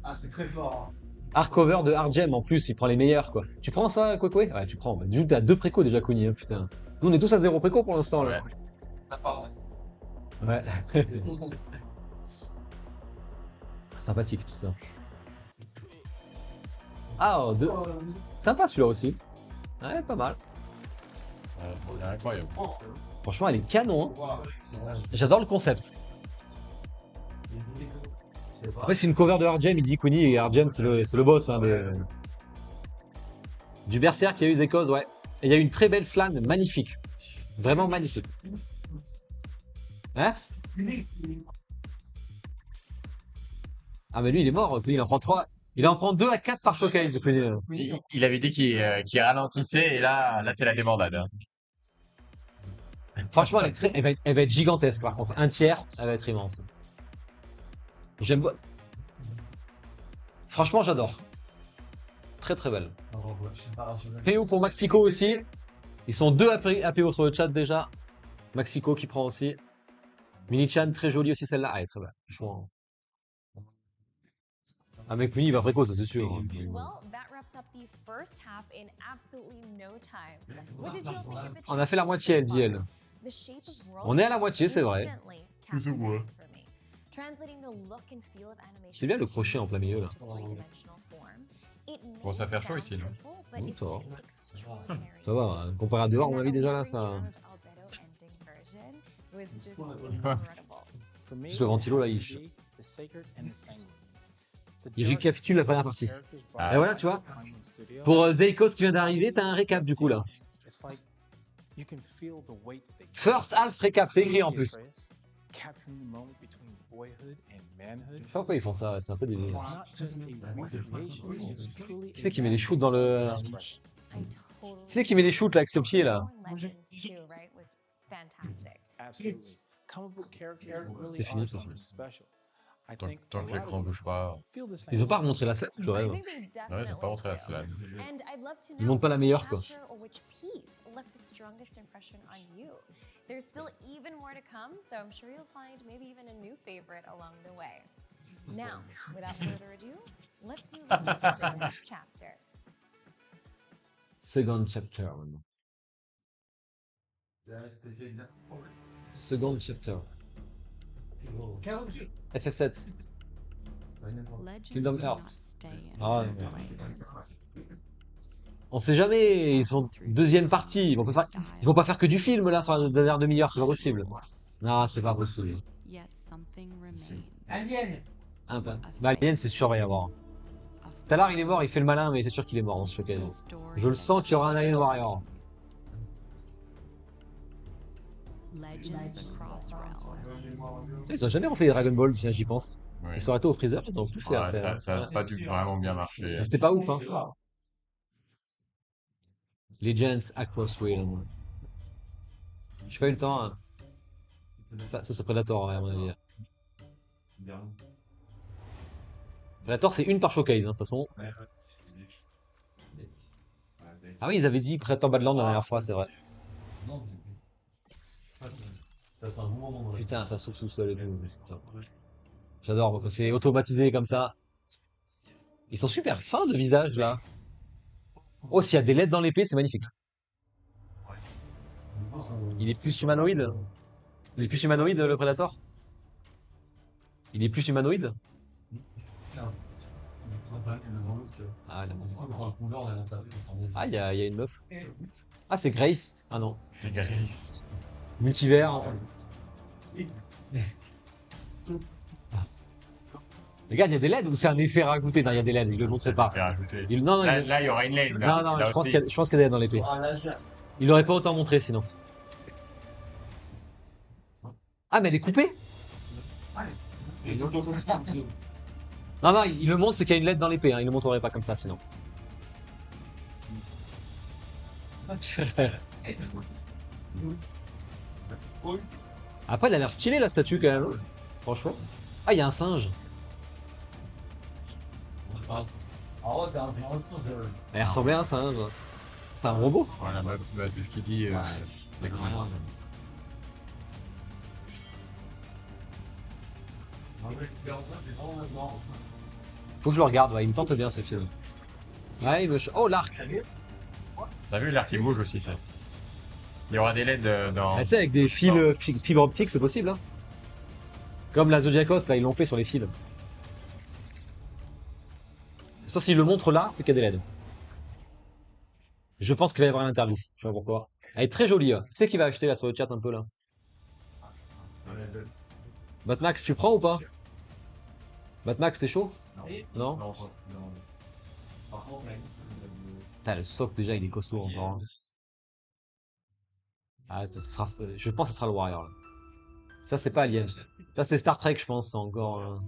S2: Ah, c'est très fort.
S1: Hardcover de Hardgem en plus, il prend les meilleurs quoi. Tu prends ça, Kwekwe? Ouais, tu prends. Bah, du coup, t'as 2 précos déjà, Kuni, hein, putain. Nous, on est tous à 0 préco pour l'instant là. Ouais. Sympathique tout ça. Ah, oh, sympa celui-là aussi. Ouais, pas mal.
S3: Il est incroyable.
S1: Franchement, elle est canon. Hein. J'adore le concept. Après, c'est une cover de Hardgem, il dit Kuni, et Hardgem, c'est le boss. Hein, du Berserk, il y a eu Zekos, ouais. Et il y a eu une très belle slan, magnifique. Vraiment magnifique. Hein? Ah, mais lui, il est mort. Kuni, il en prend 3. Il en prend 2 à 4 par showcase.
S3: Il avait dit qu'il ralentissait et là c'est la débandade. Hein.
S1: Franchement, elle va être gigantesque par contre. Un tiers, elle va être immense. J'aime. Franchement, j'adore. Très très belle. PO pour Maxico aussi. Ils sont 2 APO sur le chat déjà. Maxico qui prend aussi. Minichan, très jolie aussi celle-là. Ah, elle est très belle. Franchement. Ah, mec, lui, il va préco, ça c'est sûr. On a fait la moitié, elle dit elle. On est à la moitié, c'est vrai.
S3: Plus ou moins.
S1: C'est bien le crochet en plein milieu là.
S3: Bon, ça va faire chaud ici, non?
S1: Ça va. Ça va, hein. Comparé à dehors, on a vu déjà là, ça. Juste le ventilo là, il récapitule la première partie. Et voilà, tu vois. Pour Zeikos qui vient d'arriver, t'as un récap du coup là. First half récap, c'est écrit en plus. Je sais pas pourquoi ils font ça, c'est un peu des... Qui c'est qui met les shoots dans le... Qui c'est qui met les shoots là avec ses pieds là? C'est fini, c'est fini.
S3: Tant que l'écran bouge pas.
S1: Ils ont pas remontré la slide, je rêve.
S3: Ouais, ils ont pas montré la slide.
S1: Ils montrent pas la meilleure quoi.
S4: There's still even more to come, so I'm sure you'll find maybe even a new favorite along the way. Now, without further ado, let's move on to the next chapter.
S1: Second chapter maintenant. Second chapter. FF7. Kingdom Hearts. Ah, on sait jamais, ils sont deuxième partie, ils vont pas faire que du film là sur la dernière demi-heure, c'est pas possible. Non, c'est pas possible. Un peu. Bah Alien c'est sûr, il va y avoir. Tout à l'heure il est mort, il fait le malin, mais c'est sûr qu'il est mort dans ce showcase. Je le sens qu'il y aura un Alien Warrior. Ils ont jamais refait Dragon Ball, tiens, j'y pense.
S3: Oui.
S1: Ils sont arrêtés au Freezer, ils ont plus fait après.
S3: Ça a pas dû vraiment bien marcher.
S1: C'était pas ouf, hein. Legends Across Realm. J'ai pas eu le temps. Hein. Ça c'est Predator, ouais, à mon avis. Predator, c'est une par showcase, hein, de toute façon. Ah oui, ils avaient dit Predator Badland la dernière fois, c'est vrai. Putain, ça souffle tout seul et tout. J'adore, c'est automatisé comme ça. Ils sont super fins de visage là. Oh, s'il y a des LED dans l'épée, c'est magnifique. Il est plus humanoïde. Il est plus humanoïde, le Predator. Il est plus humanoïde. Ah, il y a une meuf. Ah, c'est Grace. Ah non.
S3: C'est Grace.
S1: Multivers. Regarde, il y a des LED ou c'est un effet rajouté? Non, il y a des LED, il le montrait pas. Non,
S3: Là, il y aura une LED.
S1: Non, je pense qu'il y a des LED dans l'épée. Il l'aurait pas autant montré sinon. Ah, mais elle est coupée? Non, il le montre, c'est qu'il y a une LED dans l'épée, hein. Il le montrerait pas comme ça sinon. Après, elle a l'air stylée la statue quand même. Franchement. Ah, il y a un singe. Elle ressemblait à un singe. C'est un robot.
S3: Voilà, bah, c'est ce qu'il dit.
S1: Faut que je le regarde, ouais, il me tente bien ce film. Ouais, il me... Oh, l'arc.
S3: T'as vu l'air qui bouge aussi, ça. Il y aura des LED dans.
S1: Ah, tu sais, avec des fils, fibres optiques, c'est possible, hein. Comme la Zodiacos, là, ils l'ont fait sur les fils. Sauf s'ils le montrent là, c'est qu'il y a des LED. Je pense qu'il va y avoir une interview. Je sais pas pourquoi. Elle est très jolie. Hein. Tu sais qui va acheter là sur le chat un peu là? Batmax, tu prends ou pas? Batmax, t'es chaud? Non?
S2: Par contre,
S1: Putain, le soc déjà, il est costaud encore. Hein. Ah, je pense que ce sera le Warrior. Là. Ça, c'est pas Alien. Ça, c'est Star Trek, je pense. C'est encore.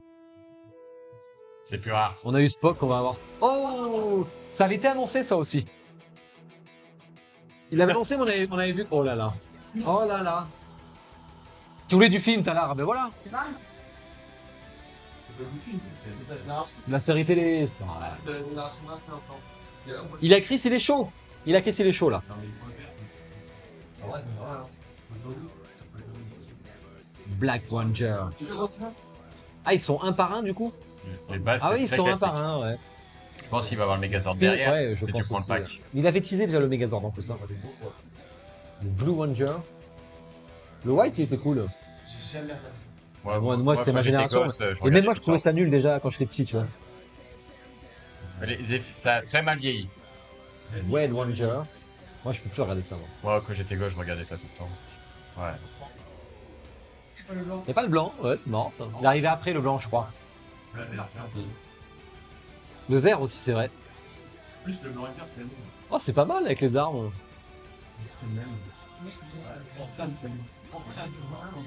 S3: C'est plus rare.
S1: On a eu Spock, on va avoir. Oh! Ça avait été annoncé, ça aussi. Il avait annoncé, mais on avait vu. Oh là là. Oh là là. Tu voulais du film, t'as l'air. Ben voilà. C'est la série télé. C'est pas vrai. Il a Chris, il est chaud. Il a Chris, il est chaud là. Black Ranger. Ah, ils sont un par un du coup?
S3: Les bases,
S1: Ah
S3: c'est
S1: oui, ils
S3: très
S1: sont un
S3: classique.
S1: par un, ouais.
S3: Je pense qu'il va avoir le Megazord derrière.
S1: Ouais, je
S3: si
S1: pense
S3: tu prends
S1: aussi,
S3: le pack.
S1: ouais. Mais il avait teasé déjà le Megazord en plus. Hein. Le Blue Ranger. Le White, il était cool.
S3: Ouais,
S1: Moi, c'était
S3: quand
S1: ma
S3: j'étais
S1: génération.
S3: gosse, je
S1: Et même
S3: regardais
S1: moi, je
S3: tout
S1: trouvais ça nul déjà quand j'étais petit, tu vois.
S3: Ça a très mal vieilli.
S1: Red Ranger. Moi, je peux plus regarder ça. Moi.
S3: Moi, quand j'étais gosse, je regardais ça tout le temps. Ouais.
S1: Il n'y a pas le blanc, ouais, c'est marrant ça. Il est arrivé après le blanc, je crois. Le vert aussi, c'est vrai.
S2: Plus le blanc et vert, c'est bon.
S1: Oh, c'est pas mal avec les armes.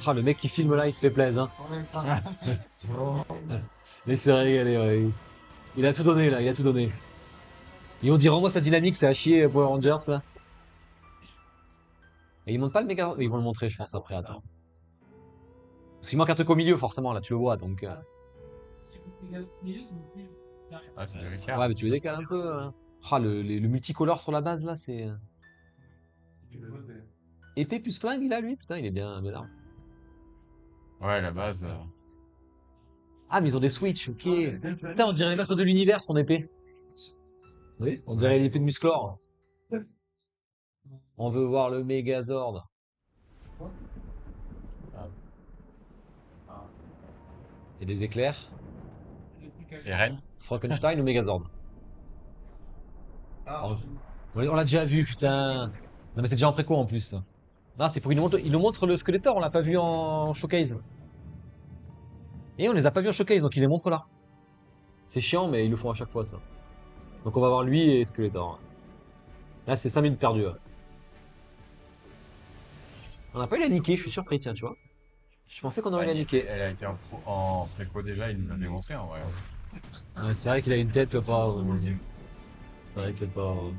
S1: Ah, le mec qui filme là, il se fait plaisir. Hein. Mais c'est régalé, ouais. Il a tout donné là, il a tout donné. Et on dit rends-moi sa dynamique, c'est à chier Power Rangers là. Et ils montrent pas le méga. Ils vont le montrer, je pense, après, attends. Parce qu'il manque un truc au milieu, forcément, là, tu le vois donc.
S3: Ah, c'est du Ricard.
S1: Ouais, mais tu le décales un peu. Hein. Ah, le multicolore sur la base là, c'est. Épée plus flingue, il a lui, putain, il est bien là.
S3: Ouais, la base.
S1: Ah, mais ils ont des switches, ok. Putain, on dirait le maître de l'univers, son épée. Oui, on dirait l'épée de Musclor. On veut voir le Megazord. Et des éclairs.
S3: Et Rennes.
S1: Frankenstein ou Megazord. On l'a déjà vu, putain. Non, mais c'est déjà en préco en plus. Non, c'est pour qu'il nous montre le Skeletor, on l'a pas vu en showcase. Et on les a pas vus en showcase, donc il les montre là. C'est chiant, mais ils le font à chaque fois ça. Donc on va voir lui et Skeletor. Là, c'est 5 minutes perdues. Ouais. On n'a pas eu la niquer, je suis surpris, tiens, tu vois. Je pensais qu'on aurait la niquer.
S3: Elle a été en préco déjà, il nous l'avait montré en vrai.
S1: Ouais, c'est vrai qu'il a une tête, le pauvre. C'est vrai que le pauvre.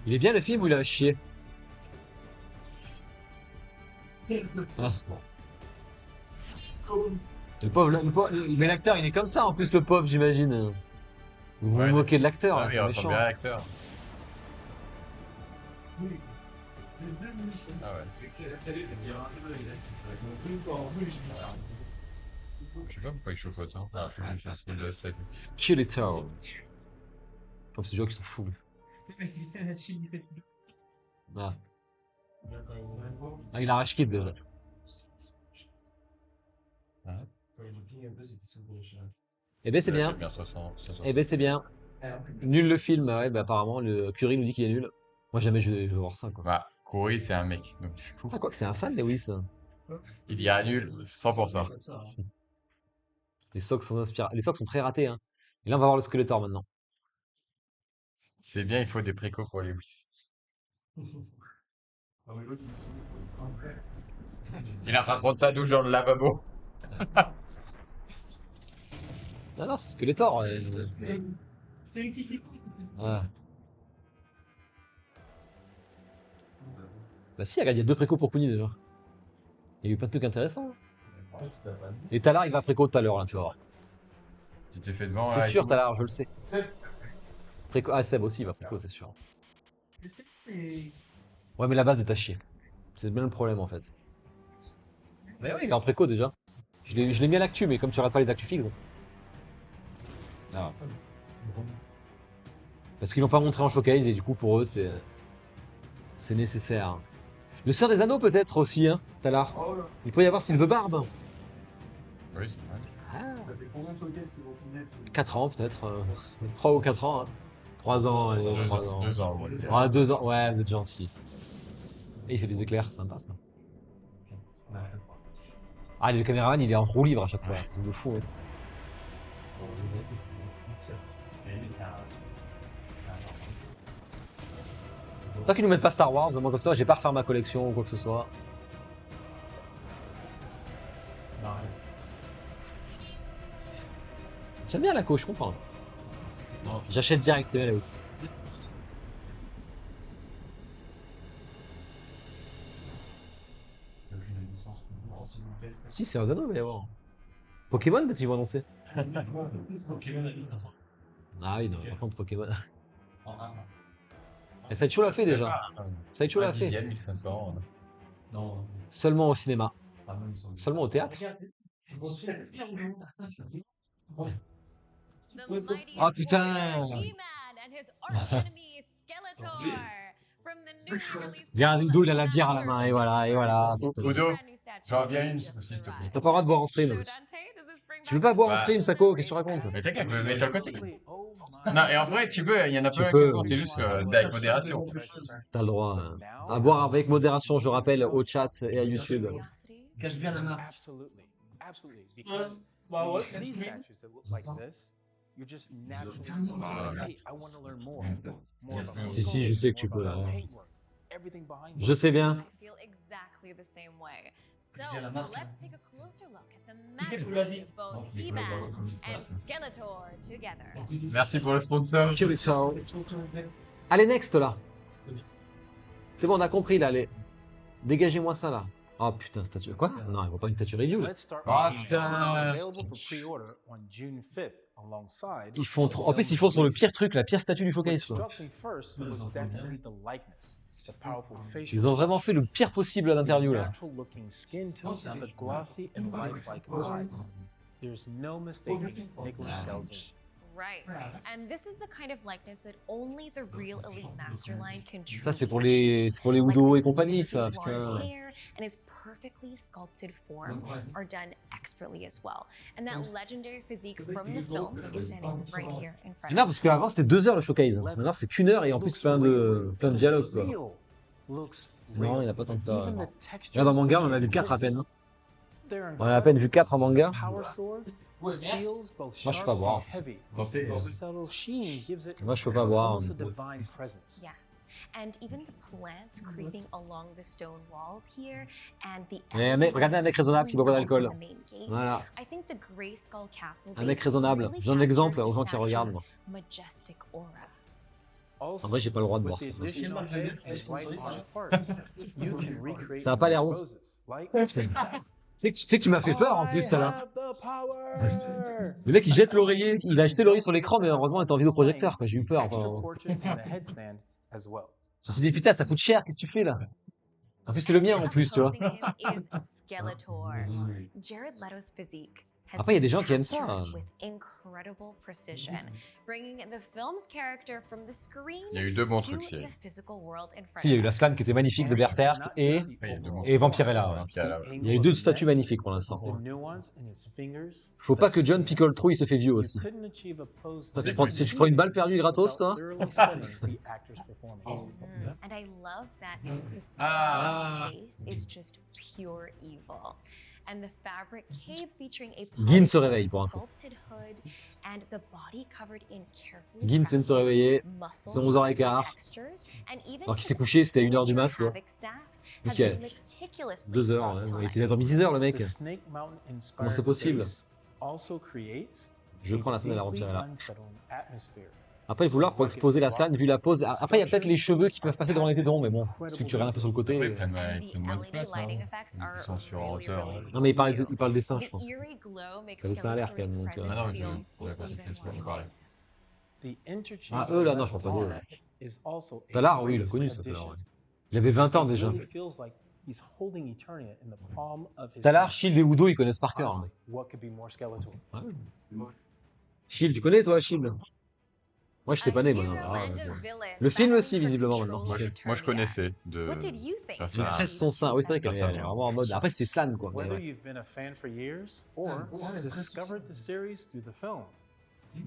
S1: Il est bien le film ou il a chier? Ah. Le pauvre, mais l'acteur il est comme ça en plus le pauvre j'imagine. Vous vous
S3: Ouais,
S1: moquez de l'acteur,
S3: Ah,
S1: là,
S3: oui,
S1: c'est
S3: il ressemble
S1: méchant.
S3: bien à l'acteur. Ah ouais. Je sais pas pourquoi il chauffe autant. Ah, c'est juste un style de sec.
S1: Skeletor. Comme ces gens qui sont fous. Ah. Ah, il a rage kid. Eh ben c'est bien.
S3: J'aime bien 60.
S1: Eh ben c'est bien. Nul le film. Ouais, bah apparemment le Curie nous dit qu'il est nul. Moi jamais je vais voir ça quoi.
S3: Bah, Corey, c'est un mec. Donc, du coup,
S1: Ah quoi que c'est un fan Lewis.
S3: il dit à nul 100%.
S1: Les socks sans inspiration. Les socks sont très ratés hein. Et là on va voir le Skeletor maintenant.
S3: C'est bien, il faut des précos pour les Lewis. Il est en train de prendre sa douche dans le lavabo.
S1: Non non c'est Skeletor.
S2: C'est lui qui s'est
S1: Ouais. Bah si regarde il y a 2 précos pour Kuni déjà. Il y a eu plein de trucs intéressants. Et Talar il va préco tout à l'heure là tu vas voir.
S3: Tu t'es fait devant
S1: C'est
S3: là, et
S1: sûr
S3: tout.
S1: Talar je le sais. Préco... Ah Seb aussi il va préco c'est sûr. Ouais mais la base est à chier. C'est bien le problème en fait. Mais oui, il est en préco déjà. Je l'ai mis à l'actu, mais comme tu rates pas les actus fixes.
S3: Non.
S1: Parce qu'ils l'ont pas montré en showcase et du coup pour eux c'est nécessaire. Le Seigneur des Anneaux peut-être aussi, hein, Talar.
S2: Oh là.
S1: Il peut y avoir Sylve Barbe.
S3: Oui, c'est vrai.
S1: Ah,
S2: Ça fait combien de showcases qui vont teaser dessus
S1: 4 ans peut-être. 3 ou 4 ans. Hein. 3 ans, allez, 3 ans.
S3: 2 ans, ouais.
S1: Ouais, 2 ans, ouais, vous êtes gentil. Et il fait des éclairs, c'est sympa ça. Ah, le caméraman il est en roue libre à chaque fois, c'est un truc de fou. Ouais. Tant qu'ils nous mettent pas Star Wars, moi comme ça j'ai pas à refaire ma collection ou quoi que ce soit. J'aime bien la co, je suis content.
S3: Non.
S1: J'achète direct, c'est bien là aussi. Si, c'est un anneau, il va y avoir. Pokémon, peut-être ils vont annoncer. Ah oui, non, par contre, Pokémon. Et Sideshow l'a fait déjà. Sideshow l'a fait.
S3: 1500.
S1: Seulement au cinéma. Seulement au théâtre.
S4: The mightiest
S1: Ah, putain.
S4: warrior, He-Man and his arch enemy Skeletor. From the newly released
S1: Regarde,
S4: film
S1: Udo, il a la bière à la
S4: Masters
S1: main,
S4: of
S1: et
S4: the
S1: voilà, et voilà.
S4: Universe.
S3: Udo,
S4: Two brand new statues
S3: j'en reviens une
S4: just
S3: aussi, s'il te plaît.
S4: arrived.
S1: T'as pas le droit de boire en stream.
S4: So Dante, does this bring
S1: Tu peux
S4: back
S1: pas boire en
S3: Bah,
S1: stream, Sako, qu'est-ce que tu racontes?
S3: Mais t'inquiète, mais sur le côté. Non, et en vrai, tu peux, il y en a
S1: Tu
S3: plein qui
S1: peux.
S3: le font, c'est juste que c'est avec modération.
S1: T'as le droit. Hein. À boire avec modération, je rappelle, au chat et à YouTube.
S4: Curiosity?
S2: Cache bien la marque.
S6: Absolutely, absolutely. Because
S2: Bah
S6: when
S2: ouais.
S6: you see statues that look like this, you're just naturally drawn to like, hey, I want to learn more about
S1: Si, si, je sais que tu
S6: more
S1: peux,
S6: about
S1: là.
S6: paintwork, everything behind
S1: Je sais bien.
S4: I feel exactly the same way. So
S2: bien la marque.
S4: let's take a closer look at the
S2: Nickel, tu l'as
S4: majesty
S2: dit.
S4: of both He-Man and Skeletor together.
S3: Merci pour le sponsor.
S1: Allez, next là. C'est bon, on a compris là. Allez. Dégagez-moi ça là. Oh putain, statue. Quoi? Non, il voit pas une statue review là.
S6: Let's start
S3: Ah,
S6: with
S3: putain.
S6: available for pre-order on June 5th alongside
S1: Ils font trop. En plus, ils font sur le pire truc, la pire statue du
S6: What
S1: showcase quoi.
S6: struck me first was definitely the likeness, the powerful facial
S1: Ils ont vraiment fait le pire possible à l'interview là.
S6: natural looking skin tone and the glossy and lifelike eyes. There's no mistaking Nicholas Stelzen.
S4: Right. And this is the kind of likeness that only the real Elite Masterline can truly
S1: Ça, c'est pour
S4: achieve.
S1: les Udo et
S4: Like his
S1: compagnie, ça,
S4: beautiful blonde
S1: putain.
S4: hair and his perfectly sculpted form are done expertly as well. And that legendary physique from the film is standing right here in front
S1: Non,
S4: of
S1: parce
S4: us.
S1: qu'avant c'était 2 heures le showcase. Maintenant c'est qu'1 heure et en plus plein de dialogues quoi. Non, il n'y en a pas tant que ça. Regarde, en manga, on en a vu 4 à peine. On a à peine vu 4 en manga. Moi, je peux pas boire. Moi, je peux pas boire.
S4: Yes, and even the plants creeping along the stone walls here, and the
S1: Mais regardez un mec raisonnable qui boit pas d'alcool. Voilà.
S4: I think the Grayskull Castle
S1: Un mec
S4: base
S1: raisonnable.
S4: really
S1: Je donne l'exemple
S4: captures
S1: aux gens
S4: the
S1: qui regardent.
S4: statue's
S1: Moi.
S4: majestic aura.
S1: En vrai, j'ai pas le droit de boire.
S6: With the
S1: c'est pour ça.
S6: additional head and right arm parts, you can recreate
S1: Ça a pas l'air
S6: these
S1: ouf.
S6: poses, like,
S1: Tu sais que tu m'as fait peur en plus tout à l'heure.
S6: I have the power.
S1: Le mec il jette l'oreiller, il a jeté l'oreiller sur l'écran, mais heureusement on était en vidéoprojecteur quoi, j'ai eu peur.
S6: Extra
S1: Quoi.
S6: portrait on the headstand as well.
S1: Je me suis dit putain, ça coûte cher, qu'est-ce que tu fais là? En plus, c'est le mien en plus, tu vois.
S4: Opposing him is Skeletor. Jared Leto's physique has
S1: Après, il y a des
S4: been
S1: gens qui aiment ça.
S4: captured with incredible precision, bringing the film's character from the screen
S3: Il y a eu 2 bons
S4: to
S3: trucs, si.
S4: the physical world in front
S1: Si, il y a eu
S4: of
S1: la
S4: us.
S1: slam qui était magnifique de Berserk et Vampirella. Ouais. Il y a eu 2 statues magnifiques pour l'instant. Faut pas que John picole trop, il se fait vieux aussi. Toi, tu prends une balle perdue gratos, toi?
S4: And I love that the
S3: Ah.
S4: face is just pure evil. And the fabric cave featuring a
S1: Gin se réveille, pour info.
S4: sculpted hood and the body covered in carefully
S1: Gin vient de se réveiller,
S4: muscle
S1: c'est 11h15.
S4: textures, and even
S1: Alors qu'il s'est
S4: his
S1: couché, c'était 1h du mat,
S4: signature
S1: quoi.
S4: Havoc staff
S1: Parce
S4: have
S1: qu'il y a
S4: been meticulously
S1: 2 heures,
S4: brought
S1: ouais.
S4: to
S1: Il s'est
S4: life.
S1: dormi 10 heures le mec. Comment c'est possible? Je prends la scène de la Vampirella. Après, il faut vouloir pour exposer la slane, vu la pose. Après, il y a peut-être les cheveux qui peuvent passer devant les tétons, mais bon, si tu regardes un peu sur le côté.
S3: Ils prennent
S4: And
S3: ils
S4: the
S3: prennent moins de
S4: LED
S3: place.
S4: lighting
S3: Hein.
S4: effects
S3: Ils
S4: are
S3: sont sur
S4: really,
S3: hauteur.
S4: really
S1: Non, mais
S4: cool.
S1: il parle des seins, je
S4: The
S1: pense.
S4: eerie glow makes
S1: Ça dessin à l'air, quand même,
S4: Skeletor's
S1: donc,
S3: Ah non,
S4: presence
S3: je
S4: feel
S3: voulais pas
S4: even
S3: je voulais
S4: more
S3: parler.
S4: ominous.
S1: Ah, eux là, non, je parle pas d'eux. Talard, oui, il a connu ça, Talard. Ouais. Il avait 20 ans déjà.
S6: He's holding Eternia in the palm of his
S1: Talar,
S6: hand.
S1: Shield et Udo, ils connaissent par cœur.
S6: Honestly, what could be more Skeletor?
S1: Shield, tu connais toi, Shield? Moi, j'étais
S4: A
S1: pas né, moi.
S4: hero
S1: Ah,
S4: and
S1: ok.
S4: a villain
S1: Le film
S4: battling
S1: aussi,
S4: for
S1: visiblement,
S4: control
S1: maintenant.
S4: of
S3: Moi, je
S4: Eternia.
S3: connaissais de.
S4: What did you think?
S3: grâce
S1: Il
S3: à-
S1: presse son sein. Oui, c'est vrai qu'elle est
S3: Ça, c'est
S1: vraiment en mode. Après, c'est Slan, quoi. mais
S6: Whether
S1: ouais.
S6: you've been a fan for years or discovered the series through the film,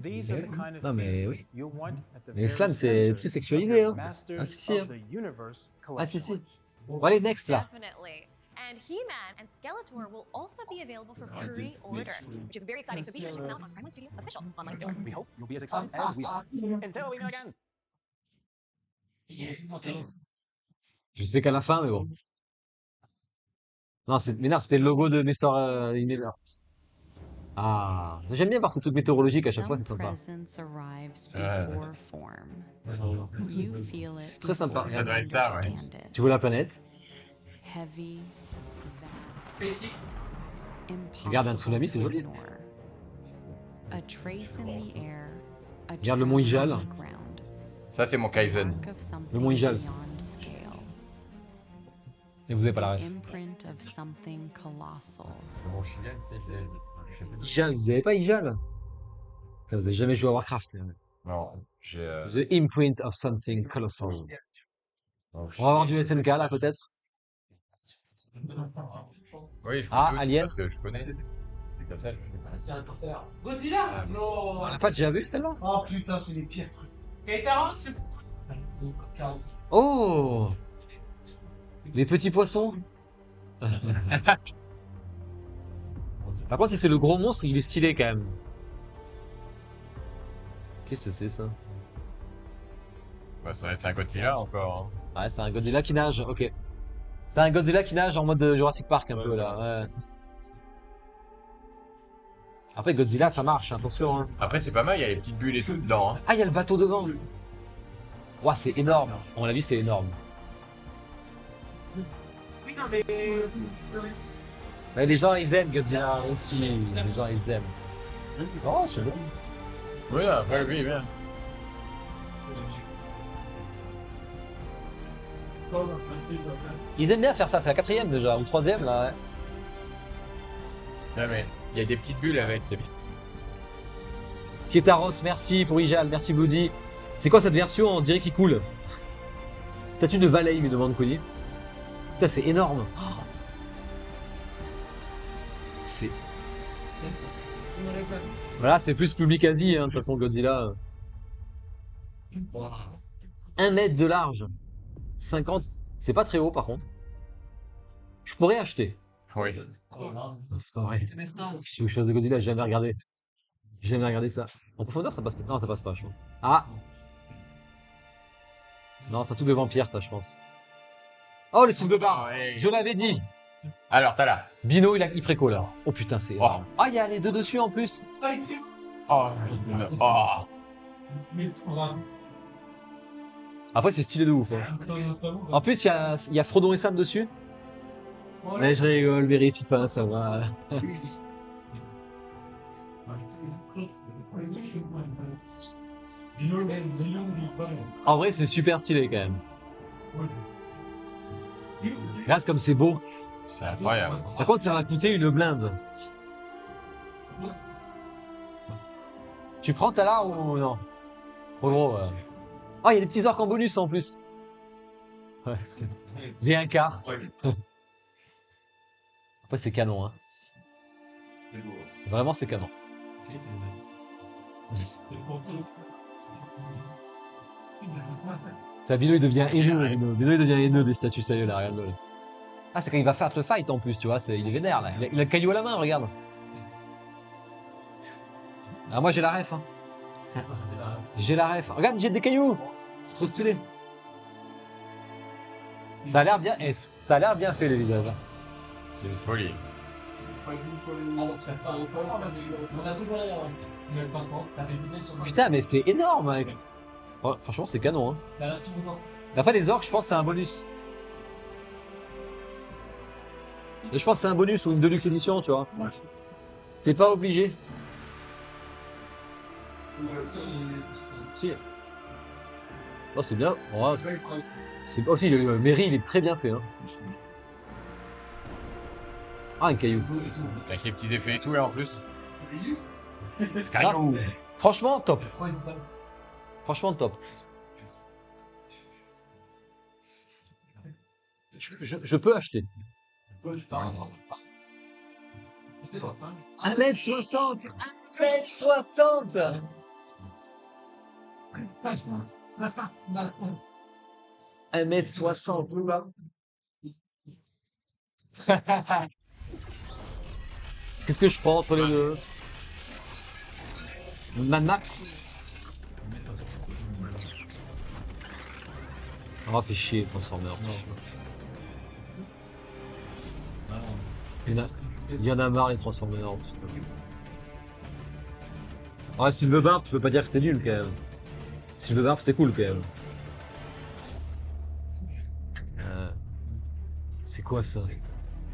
S6: these are the kind of
S1: Non, mais
S6: pieces
S1: oui.
S6: you'll want at the
S1: Mais
S6: very
S1: Slan, c'est
S6: center
S1: très
S6: of
S1: sexualisé,
S6: your
S1: hein.
S6: Masters
S1: Ah, si, si, hein.
S6: of the Universe
S1: Ah, si,
S6: collection.
S1: si. Bon, allez, next, là.
S4: Definitely. And He-Man and Skeletor will also be available for pre-order, which is very exciting. So be sure to check them out on Prime One Studios' official online store.
S6: We hope you'll be as excited as we are. Until we meet again.
S1: Je le fais qu'à la fin, mais bon. Non, mais non, c'était le logo de Mr. Universe. Ah, j'aime bien voir ces trucs météorologiques à chaque fois, c'est
S7: Some
S1: sympa.
S7: presence arrives
S3: Ouais.
S7: before form. You feel it
S1: C'est très sympa.
S7: before
S3: Ça
S7: you
S3: doit être ça, ouais.
S7: understand it.
S1: Tu vois la planète?
S7: Heavy, vast,
S1: Regarde un tsunami, c'est
S7: impossible
S1: joli.
S7: to ignore. A trace in the air, a
S1: Regarde le mont
S7: trail
S1: Ijal.
S7: on the ground,
S3: Ça, c'est mon Kaizen.
S7: mark of something
S1: Le mont Ijal.
S7: beyond scale,
S1: Et vous avez pas la
S7: the
S1: ref.
S7: imprint of something colossal.
S1: Ijal, vous avez pas Ijal? Putain, vous avez jamais joué à Warcraft.
S3: Non, j'ai.
S1: The imprint of something colossal.
S3: non,
S1: On va avoir du SNK là, peut-être?
S3: Oui, je
S1: Ah,
S3: me doute,
S1: Alien.
S3: parce que je connais. C'est comme ça.
S2: C'est un cancer. Godzilla
S3: Ah,
S2: Non
S1: On l'a pas déjà vu celle-là?
S2: Oh putain, c'est les pires trucs. Gaëtaros c'est...
S1: Oh! Les petits poissons? Par contre, si c'est le gros monstre, il est stylé quand même. Qu'est-ce que c'est ça?
S3: Bah, ça va être un Godzilla encore.
S1: Ouais, c'est un Godzilla qui nage, ok. C'est un Godzilla qui nage en mode Jurassic Park un peu là, ouais. Après Godzilla ça marche, attention hein.
S3: Après, c'est pas mal, il y a les petites bulles et tout dedans. Hein.
S1: Ah, il y a le bateau devant. Ouah, c'est énorme. À mon avis, c'est énorme.
S2: Oui, non, mais...
S1: Mais les gens ils aiment Godzilla aussi, les gens ils aiment. Oh, c'est bon.
S3: Oui, après, lui, bien.
S1: Ils aiment bien faire ça, c'est la 4ème déjà, ou 3ème là, ouais.
S3: Non, mais il y a des petites bulles avec. C'est bien.
S1: Kétaros, merci pour Ijal, merci Bloody. C'est quoi cette version? On dirait qu'il coule. Statue de Valei, me demande Cody. Putain, c'est énorme. Oh. C'est. Voilà, c'est plus public Asie, hein, de toute façon, Godzilla. 1 mètre de large. 50. C'est pas très haut par contre. Je pourrais acheter.
S3: Oui.
S1: Non, c'est pas vrai. Si je fasse de Godzilla, j'ai jamais regardé. J'ai jamais regardé ça. En profondeur, ça passe pas. Non, ça passe pas, je pense. Ah! Non, c'est un truc de vampire, ça, je pense. Oh, le Silverbar!
S3: Ouais.
S1: Je l'avais dit!
S3: Alors, t'as là.
S1: Bino, il préco là. Oh putain, c'est
S3: Oh.
S1: énorme. Ah, il y a les deux dessus en plus!
S3: Oh, oh.
S1: Après, c'est stylé de ouf. Hein. En plus, il y a Frodon et Sam dessus. Mais je rigole, vérifie pas, ça va. En vrai, c'est super stylé quand même. Regarde comme c'est beau.
S3: C'est incroyable.
S1: Par contre, ça va coûter une blinde. Tu prends ta là ou non? Trop gros. Oh, il y a des petits orques en bonus en plus. Ouais. J'ai un quart. Après, c'est canon. Hein. Vraiment, c'est canon. Ça, Bino, il devient haineux. Bino, il devient haineux des statues, sérieux, là, regarde-le. Ah, c'est quand il va faire le fight en plus, tu vois, il est vénère, là. Il a le caillou à la main, regarde. Ah, moi, j'ai la ref, hein. J'ai la ref. Regarde, j'ai des cailloux. C'est trop stylé. Ça a l'air bien, ça a l'air bien fait, le visage. Hein.
S3: C'est une folie.
S1: Putain, mais c'est énorme, mec. Oh, franchement, c'est canon, hein. Après, les orques, je pense que c'est un bonus. Je pense que c'est un bonus ou une deluxe édition, tu vois. T'es pas obligé. Si. Oh, c'est bien. Oh, c'est aussi, le Mary, il est très bien fait. Hein. Ah, un caillou.
S3: Avec les petits effets et tout là en plus.
S1: Ah,
S3: Caillou.
S1: franchement, top. Franchement, top. Je peux acheter. 1m60 1m60 1m60 Qu'est-ce que je prends entre les deux? Mad Max? On va faire chier Transformers. Il y en a marre les Transformers, putain. Ouais, Silverbarb, tu peux pas dire que c'était nul quand même. Silverbarb, c'était cool quand même. C'est quoi ça?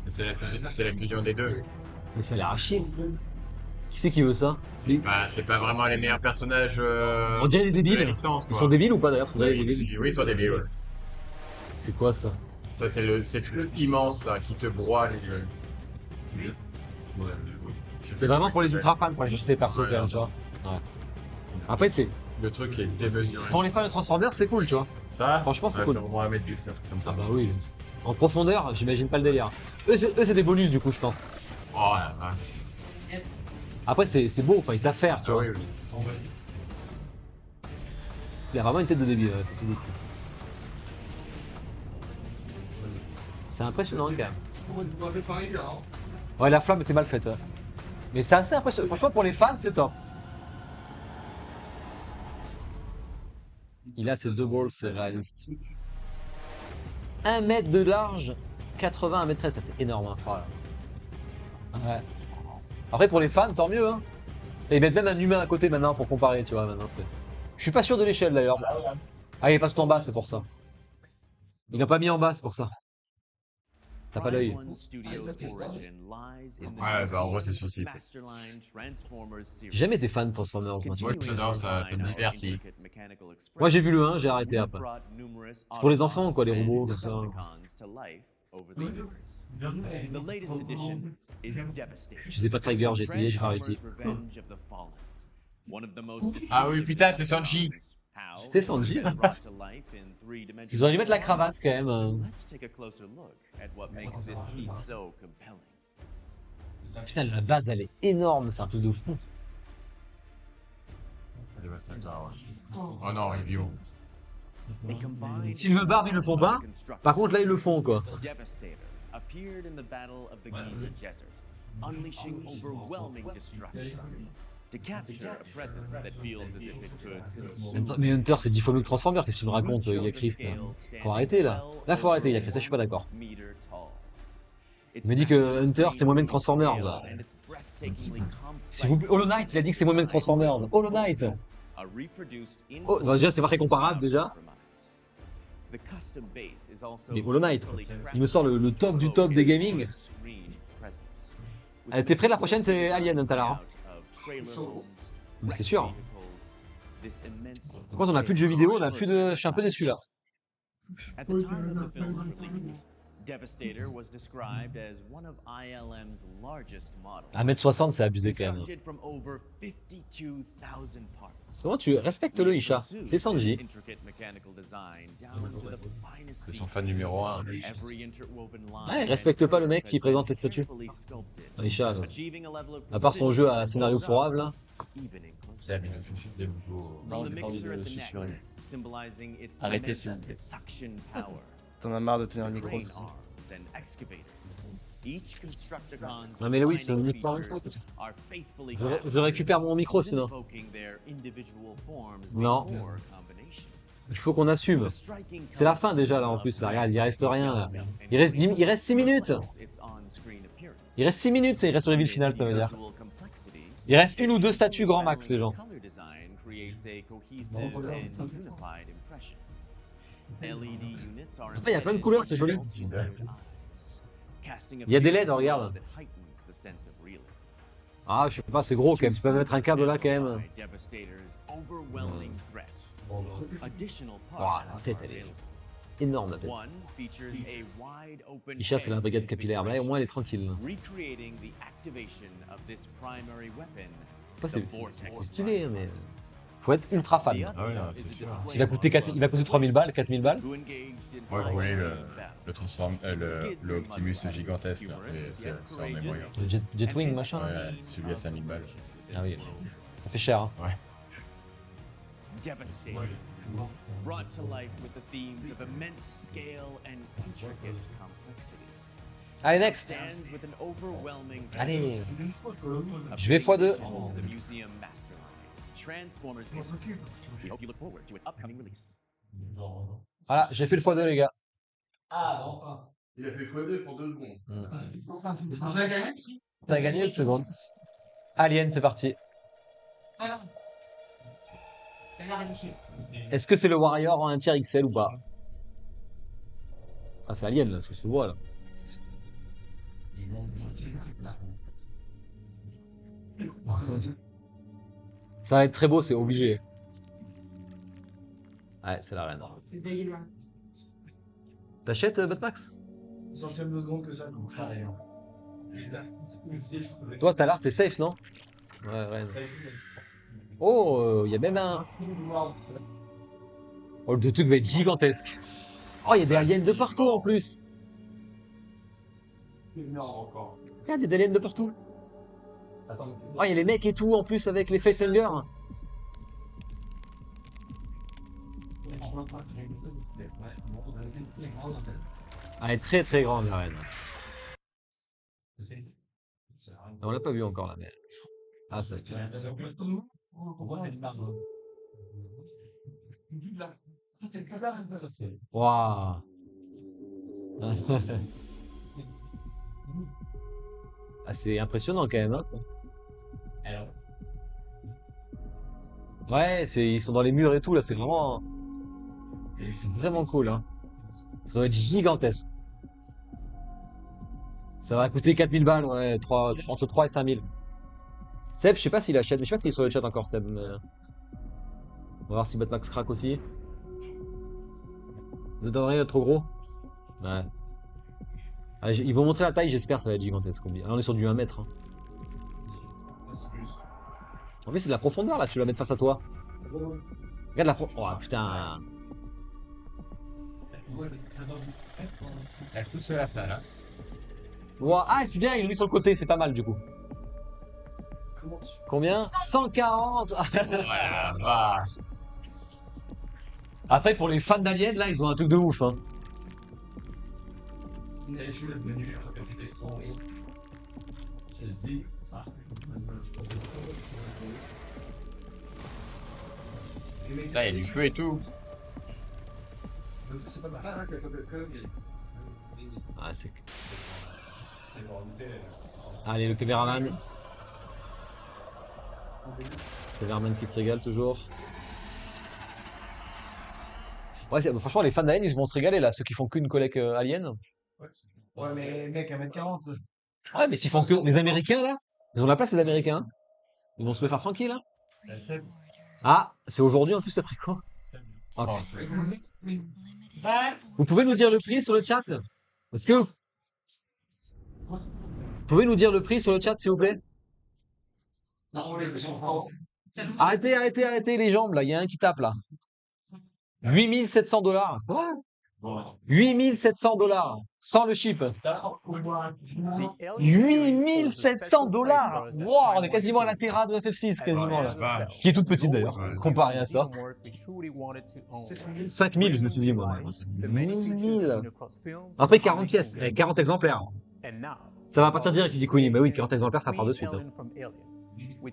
S3: C'est la fusion des deux.
S1: Mais ça a l'air à chier. Qui c'est qui veut ça?
S3: C'est pas vraiment les meilleurs personnages.
S1: On dirait des
S3: de la
S1: débiles.
S3: licence,
S1: Ils
S3: quoi.
S1: sont débiles ou pas d'ailleurs? Ils sont débiles.
S3: Oui, ils sont débiles. Ouais.
S1: C'est quoi ça?
S3: Ça, c'est le truc immense ça, qui te broie les yeux.
S1: C'est vraiment pour les ultra fans, pour les sais perso quand même, tu vois. Ouais. Après, c'est.
S3: Le truc est démesuré.
S1: Pour les fans de Transformers, c'est cool, tu vois.
S3: Ça,
S1: Franchement, c'est cool.
S3: On va mettre du surf comme ça.
S1: Ah bah oui. En profondeur, j'imagine pas le délire. Eux, c'est des bonus du coup, je pense.
S3: Oh la vache.
S1: Après, c'est beau, enfin, ils savent faire, tu vois.
S3: Oui, oui.
S1: Il a vraiment une tête de débile, ouais, c'est tout de fou. C'est impressionnant quand même. Ouais, la flamme était mal faite. Hein. Mais c'est assez impressionnant. Franchement, pour les fans, c'est top. Il a ses deux balls, c'est réaliste. 1 mètre de large, 80 1 mètre 13, c'est énorme. Hein. Voilà. Ouais. Après, pour les fans, tant mieux. Hein. Et ils mettent même un humain à côté maintenant pour comparer, tu vois. Maintenant, c'est. Je suis pas sûr de l'échelle d'ailleurs. Ah, il est pas tout en bas, c'est pour ça. Il l'a pas mis en bas, c'est pour ça. T'as pas l'œil.
S3: Ouais, bah en vrai, c'est sûr, si.
S1: J'ai jamais été fan de Transformers, moi.
S3: Moi, j'adore, ça me divertit.
S1: Moi, j'ai vu le 1, j'ai arrêté après. C'est pour les enfants, quoi, les robots, comme ça. Je sais pas Tiger, j'ai essayé, j'ai pas réussi.
S3: Ah oui, putain, c'est Sanji.
S1: C'est Sanji. Ils auraient dû mettre la cravate quand même. Putain, la base elle est énorme, c'est un truc de fou.
S3: Oh non, review.
S1: Silverbarb ils le font pas, par contre là ils le font quoi. Mais Hunter c'est 10 fois mieux que Transformers, qu'est-ce que tu me racontes, il y a Chris là. Faut arrêter là. Là faut arrêter, il y a Chris, là je suis pas d'accord. Il me dit que Hunter c'est moins bien que Transformers. S'il vous plaît, Hollow Knight, il a dit que c'est moins bien que Transformers. Hollow Knight. Oh, bah déjà c'est pas très comparable déjà. Mais Hollow Knight, il me sort le top du top des gaming. T'es prêt, la prochaine c'est Alien tout à l'heure. Mais c'est sûr. Par contre on a plus de jeux vidéo, on a plus de. Je suis un peu déçu là. Devastator was described as one of ILM's largest models. 1m60 c'est abusé quand même. Comment tu respectes-le Isha? C'est Sanji.
S3: C'est son fan numéro 1.
S1: Ouais, respecte pas le mec qui présente les statues. Isha, à part son jeu à scénario fourrable là.
S8: Arrêtez s'il vous plaît. T'en as marre de tenir le micro.
S1: Non mais oui, c'est un micro. Je récupère mon micro sinon. Non. Il faut qu'on assume. C'est la fin déjà là en plus. Là, regarde, il reste rien là. Il reste 6 minutes. Il reste 6 minutes et il reste le reveal final, ça veut dire. Il reste une ou deux statues grand max les gens. Enfin, il y a plein de couleurs, c'est joli. Il y a des LED, regarde. Ah, je sais pas, c'est gros quand même. Tu peux mettre un câble là quand même. Oh, la tête, elle est. énorme la tête. Il chasse la brigade capillaire. Là, au moins, elle est tranquille. Pas c'est stylé, hein, mais faut être ultra fan.
S3: Ah ouais, c'est sûr.
S1: Il va coûter 3000 balles, 4000 balles.
S3: Ouais, vous voulez le Optimus gigantesque, là. C'est en mes moyens.
S1: Le Jetwing, machin.
S3: Ouais, celui à 5000 balles.
S1: Ah oui, ça fait cher. Hein.
S3: Ouais.
S9: Brought to life with the themes of immense scale and intricate complexity.
S1: Allez, next.
S9: Stands with an overwhelming
S1: Allez. Je vais x2.
S9: the museum mastermind, Transformers Series. We hope you look forward to its upcoming release.
S1: Voilà, j'ai fait le x2, les gars.
S2: Ah, enfin. Il a fait x2 pour 2 secondes.
S1: On a gagné une seconde. Alien, c'est parti. Est-ce que c'est le Warrior en 1 tiers XL ou pas? Ah, c'est Alien, là, ça se voit, là. Ça va être très beau, c'est obligé. Ouais, c'est la reine. T'achètes Batmax?
S2: Centième de seconde que ça coûte. Ça rien.
S1: Toi, t'as l'art, t'es safe, non? Ouais, ouais. Oh, il y a même un... Oh, le truc va être gigantesque. Oh, il y a des aliens de partout, en plus. Regarde, il y a des aliens de partout. Oh, il y a les mecs et tout, en plus, avec les facehugers. Elle est très très grande, la reine. On l'a pas vu encore, là, mais... Ah, ça... Waouh. Ah, c'est impressionnant quand même, hein. Ouais, ils sont dans les murs et tout, là, c'est vraiment cool, hein. Ça va être gigantesque. Ça va coûter 4000 balles, ouais, entre 3 et 5000. Seb, je sais pas s'il achète, mais je sais pas s'il est sur le chat encore, Seb. Mais... On va voir si Batmax craque aussi. Vous attendrez trop gros? Ouais. Ah, ils vont montrer la taille, j'espère, ça va être gigantesque. Ah, on est sur du 1 mètre. Hein. En fait, c'est de la profondeur là, tu vas mettre face à toi. Regarde la profondeur. Oh putain.
S3: Elle coûte cela, ça, là.
S1: Wow. Ah, c'est bien, il est mis sur le côté, c'est pas mal du coup. Combien? 140.
S3: Voilà,
S1: Après, pour les fans d'Alien, là, ils ont un truc de ouf. Hein.
S3: Putain, il y a du feu et tout.
S1: Ah, c'est... Allez, le caméraman. Caméraman qui se régale toujours. Ouais, franchement, les fans d'Alien, ils vont se régaler là, ceux qui font qu'une collecte Alien.
S2: Ouais, mais mec, 1m40.
S1: Ouais, mais s'ils font que les Américains là, ils ont la place, les Américains. Ils vont se le faire tranquille. Hein. Ah, c'est aujourd'hui en plus le prix quoi. Oh, vous pouvez nous dire le prix sur le chat? Est-ce que vous pouvez nous dire le prix sur le chat, s'il vous plaît? Arrêtez les jambes là, il y a un qui tape là. 8700 $. Quoi? 8700 $. Sans le chip. 8700 $. Wow, on est quasiment à la Terra de FF6 quasiment là. Qui est toute petite d'ailleurs, comparé à ça. 5000, je me suis dit moi. 1000. Après 40 pièces, 40 exemplaires. Ça va partir direct, il dit Queenie. Mais oui, 40 exemplaires, ça part de suite. Hein. Mais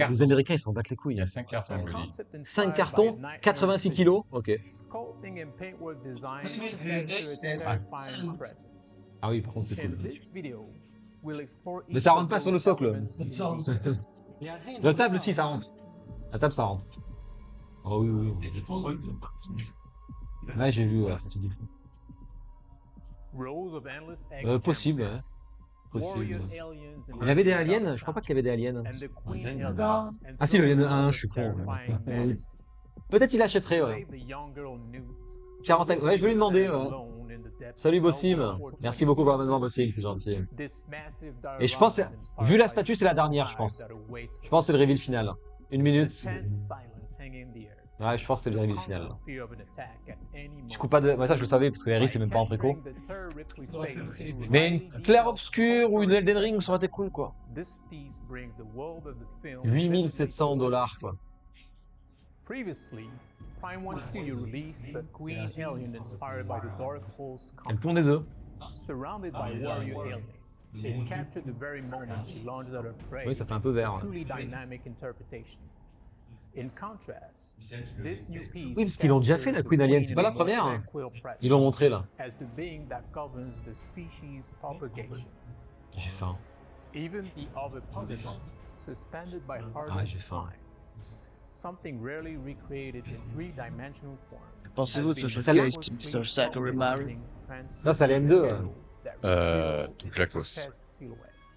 S1: les Américains, ils s'en battent les couilles.
S3: Il y a 5 cartons, je dis.
S1: 5 cartons, 86 kilos. Ok. Ah oui, par contre, c'est cool. Mais ça rentre pas sur le socle. La table, si, ça rentre. La table, ça rentre. Oh oui, oui. Ouais, j'ai vu, ouais, ça te dit. Possible, ouais. Possible. Il y avait des aliens? Je crois pas qu'il y avait des aliens. Ah si, le Alien 1, je suis con. Peut-être il achèterait, ouais. 40... Ouais, je vais lui demander. Salut Bossim. Merci beaucoup pour l'abonnement Bossim, c'est gentil. Et je pense, vu la statue, c'est la dernière, je pense. Je pense que c'est le reveal final. 1 minute. Ouais, je pense que c'est le reveal final. Je coupe pas de... Ouais, ça je le savais, parce que Harry c'est même pas en préco. Mais une claire obscure ou une Elden Ring, ça aurait été cool, quoi. 8700 $, quoi.
S6: Prime One Studio released the Queen Alien inspired by the Dark Souls
S1: Elle pond des œufs.
S6: surrounded by warrior aliens. It captured the very moment she launched at her prey.
S1: Oui, ça fait un peu vert.
S6: Truly dynamic interpretation. In contrast, this new piece
S1: Oui, parce qu'ils l'ont déjà fait, la Queen Alien, c'est pas la première. Hein. Ils l'ont montré, là.
S6: as the being that governs the species propagation.
S1: J'ai faim.
S6: Even the ovipositor, suspended by
S1: Ah,
S6: hardened
S1: j'ai faim.
S6: spine. Something rarely recreated in three-dimensional form.
S8: Pensez-vous de ce
S1: Celle-là
S8: showcase, Mr. Zachary Mary?
S1: Là, c'est la M2.
S3: Tout claquos.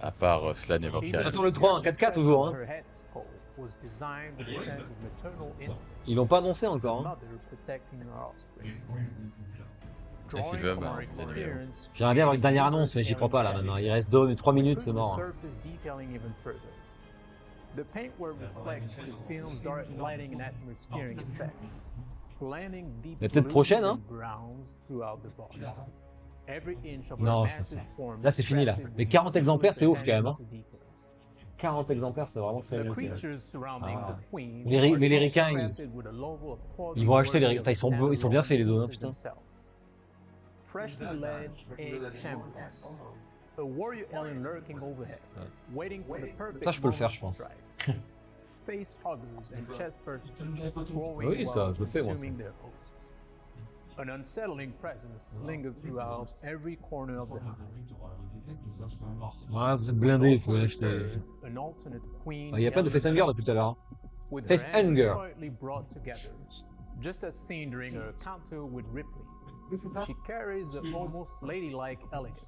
S3: À part Slan et Vorkia.
S1: Attends, le 3 en 4K toujours. Hein. Ils l'ont pas annoncé encore. Hein.
S3: Et s'il veut, bah,
S1: J'aimerais bien avoir une dernière annonce, mais j'y crois pas là maintenant. Il reste 3 minutes, c'est mort.
S6: The paintwork reflects the film's dark lighting and atmospheric effects, blending deep
S1: Mais peut-être prochaine, hein.
S6: browns throughout the body. Every inch of
S1: Non,
S6: her
S1: je pense
S6: massive
S1: pas.
S6: form
S1: Là, c'est fini là. Mais 40 exemplaires, c'est ouf quand même. Hein. 40 exemplaires, c'est vraiment très
S6: The
S1: bien.
S6: creatures surrounding
S1: Ah.
S6: the queen
S1: Mais les
S6: are
S1: ricains,
S6: crafted with a level of quality
S1: ils vont acheter les
S6: worthy
S1: ricains.
S6: of
S1: Ils sont bien faits les os, hein,
S6: standalone
S1: putain.
S6: themselves. Freshly led egg champions. A warrior alien lurking overhead, waiting for the perfect
S1: Ça, je peux le faire,
S6: moment
S1: je
S6: to
S1: pense.
S6: strike. Face huggers and chest bursters growing
S1: Oui, ça,
S6: while
S1: je le fais, moi, ça.
S6: consuming their hosts. An unsettling presence lingered throughout every corner of the house.
S1: Ouais, vous êtes blindés, il faut l'acheter.
S6: An alternate queen
S1: Il n'y a pas de facehunger depuis tout à l'heure. Hein.
S6: with
S1: Face
S6: her hands
S1: Hunger.
S6: quietly brought together, just as seen during her encounter with Ripley. She carries an almost ladylike elegance.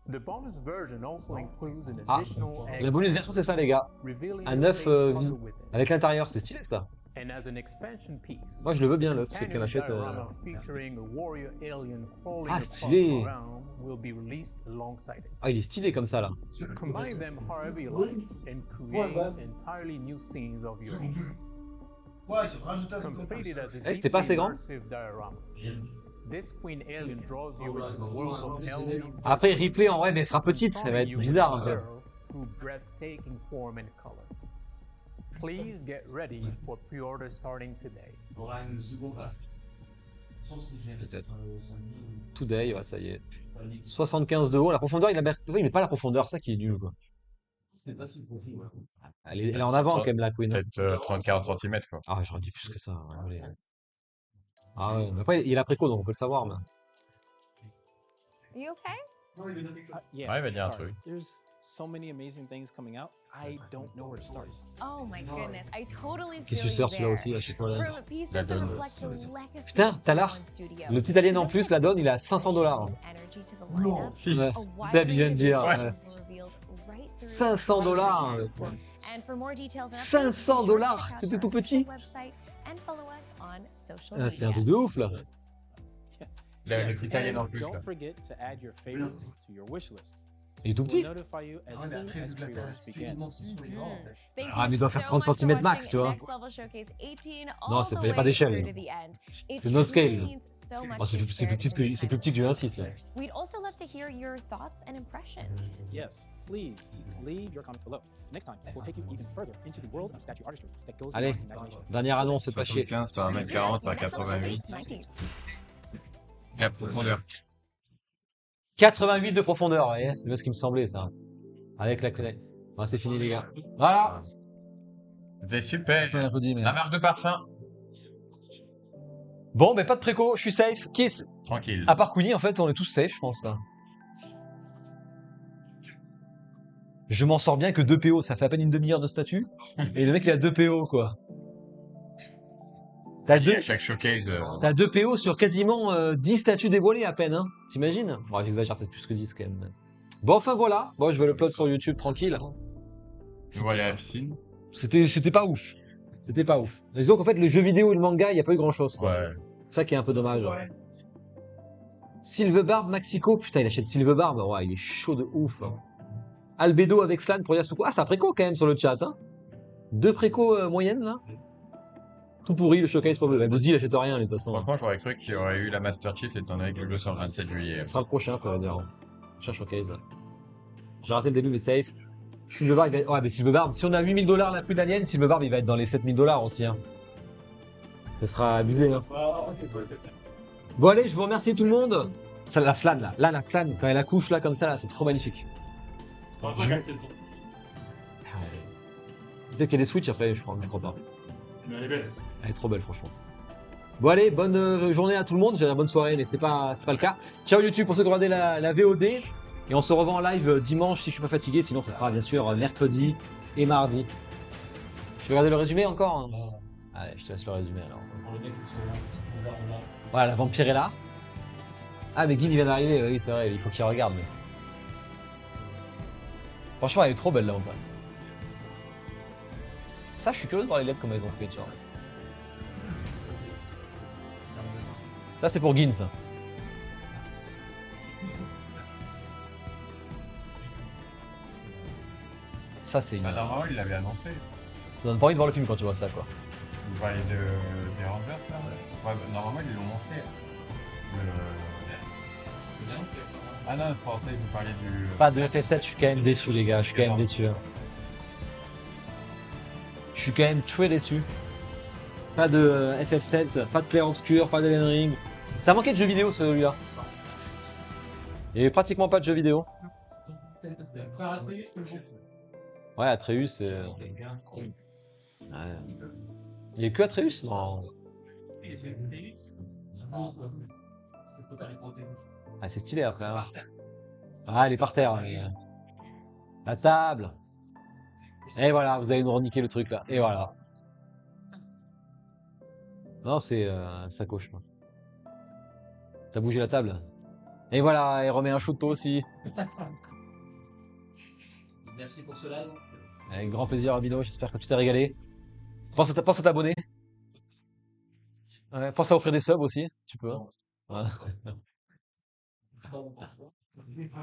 S6: The bonus version also includes an
S1: Ah,
S6: additional egg
S1: la bonus version, c'est ça, les gars.
S6: revealing
S1: Un
S6: the
S1: œuf
S6: face
S1: vie.
S6: hugger within.
S1: Avec l'intérieur, c'est stylé ça.
S6: And as an expansion piece,
S1: Moi, je le veux bien, l'œuf, parce que
S6: companion
S1: qu'on achète.
S6: diorama featuring a warrior alien crawling
S1: Ah,
S6: across
S1: stylé.
S6: the realm will be released alongside it.
S1: Ah, il est stylé comme ça là.
S6: Combine them however you like and create entirely new scenes of your own.
S2: Ouais, tu rajoutes un truc.
S6: Completed as a
S1: Eh, c'était pas assez grand?
S6: immersive diorama. This queen alien draws you into the world of Ellie
S1: Après, replay en vrai, mais elle sera petite, ça va être bizarre un peu.
S6: through breathtaking form and color. Please get ready for pre-order starting today.
S1: Peut-être. Today, ouais, ça y est. 75 de haut, la profondeur, il met pas la profondeur, ça qui est nul quoi. Elle est en avant quand même la Queen.
S3: Peut-être 30-40 cm quoi.
S1: Ah, j'aurais dit plus que ça. Ouais, ah ouais, mais après il a préco donc on peut le savoir. Mais...
S4: You okay?
S6: Yeah,
S3: Ouais, il va dire un
S6: sorry.
S3: truc.
S6: There's so many amazing things coming out. I don't know where to start.
S4: Oh my goodness, I totally
S1: Qui
S4: feel you
S1: suceur celui-là
S4: there.
S1: aussi, à chaque fois là.
S4: From pieces
S3: La
S4: that
S3: donne.
S4: reflect the legacy
S1: Putain,
S4: of
S1: t'as l'art.
S4: Pokemon Studio.
S1: Le petit alien en plus, la donne, il a 500 $.
S4: Energy to the lineup,
S3: Si.
S1: Ouais.
S4: a wide
S1: Seb, il vient de
S4: range of
S1: dire.
S4: options
S1: Ouais.
S4: were revealed right through
S1: 500 $.
S4: And for more details and updates,
S1: 500
S4: be sure to
S1: $,
S4: check out
S1: c'était
S4: our
S1: tout petit.
S4: official website and follow us on social
S1: Ah, c'est un
S4: media.
S1: truc de ouf là.
S3: Le petit alien en plus là.
S6: Don't forget to add your favorites to your wish list.
S1: Il est tout
S6: We'll
S1: petit.
S6: notify you as soon as pre-orders begin.
S4: Thank
S1: Ah, mais il
S4: you
S1: doit faire
S4: so
S1: 30
S4: much for
S1: centimètres max,
S4: watching
S1: tu vois.
S4: Next Level Showcase 18
S1: Non,
S4: all
S1: c'est
S4: the
S1: pas- y a pas
S4: way
S1: d'échelle.
S4: through to the end. It
S1: C'est no
S4: truly
S1: scale.
S4: means so much
S1: Oh, c'est
S4: to
S1: plus
S4: share
S1: petit
S4: this
S1: c'est plus petit que du 1.6 là.
S4: We'd also love to hear your thoughts and impressions.
S6: Yes, please leave your comments below. Next time, we'll take you even further into the world of statue artistry that goes
S1: Allez,
S6: beyond imagination.
S1: dernière annonce, faites pas chier.
S3: 75 par 1m40 par
S4: Next Level
S3: 88.
S4: Showcase 19.
S3: Et la profondeur.
S1: 88 de profondeur, vous voyez, c'est bien ce qui me semblait ça. Avec la connaître. Bon, c'est fini les gars. Voilà.
S3: C'est super.
S1: C'est un applaudi, mais...
S3: La marque de parfum.
S1: Bon, mais pas de préco, je suis safe. Kiss.
S3: Tranquille.
S1: À part Queenie, en fait, on est tous safe, je pense là. Je m'en sors bien que 2 PO, ça fait à peine une demi-heure de statut. Et le mec il a 2 PO quoi. T'as
S3: À
S1: 2
S3: chaque showcase.
S1: T'as 2 PO sur quasiment 10 statuts dévoilés à peine, hein. T'imagines? Bon, j'exagère peut-être plus que 10 quand même. Bon, enfin voilà. Bon, je vais l'upload sur YouTube tranquille.
S3: On va aller à la piscine.
S1: C'était pas ouf. C'était pas ouf. Disons qu'en fait, le jeu vidéo et le manga, il n'y a pas eu grand chose quoi.
S3: Ouais.
S1: Ça qui est un peu dommage. Silvebarb, Maxico. Putain, il achète Silvebarb. Ouais, il est chaud de ouf. Albedo avec Slan pour Yasuko. Ah, c'est un préco quand même sur le chat. Hein. 2 précos moyennes là. Tout pourri, le showcase pour le. Body, il achète rien, de toute façon.
S3: Franchement, j'aurais cru qu'il y aurait eu la Master Chief étant donné que le jeu sort le 27 juillet.
S1: Ce sera le prochain, ça va dire. Prochain showcase. J'ai raté le début, mais safe. Silvebarb, il va... Ouais, mais Silvebarb, si on a 8000 $ la pluie d'Alien, Silvebarb, il va être dans les 7000 $ aussi. Hein. Ce sera abusé. Hein. Bon, allez, je vous remercie tout le monde. Ça, la Slan, là. Là, la Slan, quand elle accouche, là, comme ça, là, c'est trop magnifique. Peut-être qu'il y a des Switch après, je crois pas.
S2: Mais elle est belle.
S1: Elle est trop belle, franchement. Bon, allez, bonne journée à tout le monde. J'allais dire bonne soirée, mais c'est pas le cas. Ciao YouTube pour ceux qui ont regardé la VOD. Et on se revoit en live dimanche si je suis pas fatigué. Sinon, ce sera bien sûr mercredi et mardi. Je vais regarder le résumé encore. Hein. Allez, je te laisse le résumé alors. Voilà, la vampire est là. Ah, mais Guin il vient d'arriver. Oui, c'est vrai, il faut qu'il regarde. Mais... Franchement, elle est trop belle la vampire. Ça, je suis curieux de voir les lettres comment ils ont fait, tu vois. Ça, c'est pour Guin, ça. Ça, c'est une...
S3: Bah, normalement, il l'avait annoncé.
S1: Ça donne pas envie de voir le film quand tu vois ça, quoi.
S3: Vous parlez des Rangers, là? Ouais, bah, normalement, ils l'ont montré. Ah non, je pensais que vous parliez du...
S1: Pas de FF7, je suis quand même déçu, les gars. Je suis quand même déçu. Hein. Je suis quand même très déçu. Pas de FF7, pas de Clair Obscur, pas d'Elden Ring. Ça manquait de jeux vidéo, celui-là. Il y avait pratiquement pas de jeux vidéo. Ouais, Atreus, c'est... Ouais. Il y a que Atreus? Non. Ah, c'est stylé après. Hein. Ah, elle est par terre. Mais... La table. Et voilà, vous allez nous reniquer le truc là. Et voilà. Non, c'est Sako, je pense. T'as bougé la table. Et voilà, et remet un shoot toi aussi. Merci pour cela. Avec grand plaisir, Abino, j'espère que tu t'es régalé. Pense à t'abonner. Ouais, pense à offrir des subs aussi, tu peux. Ouais.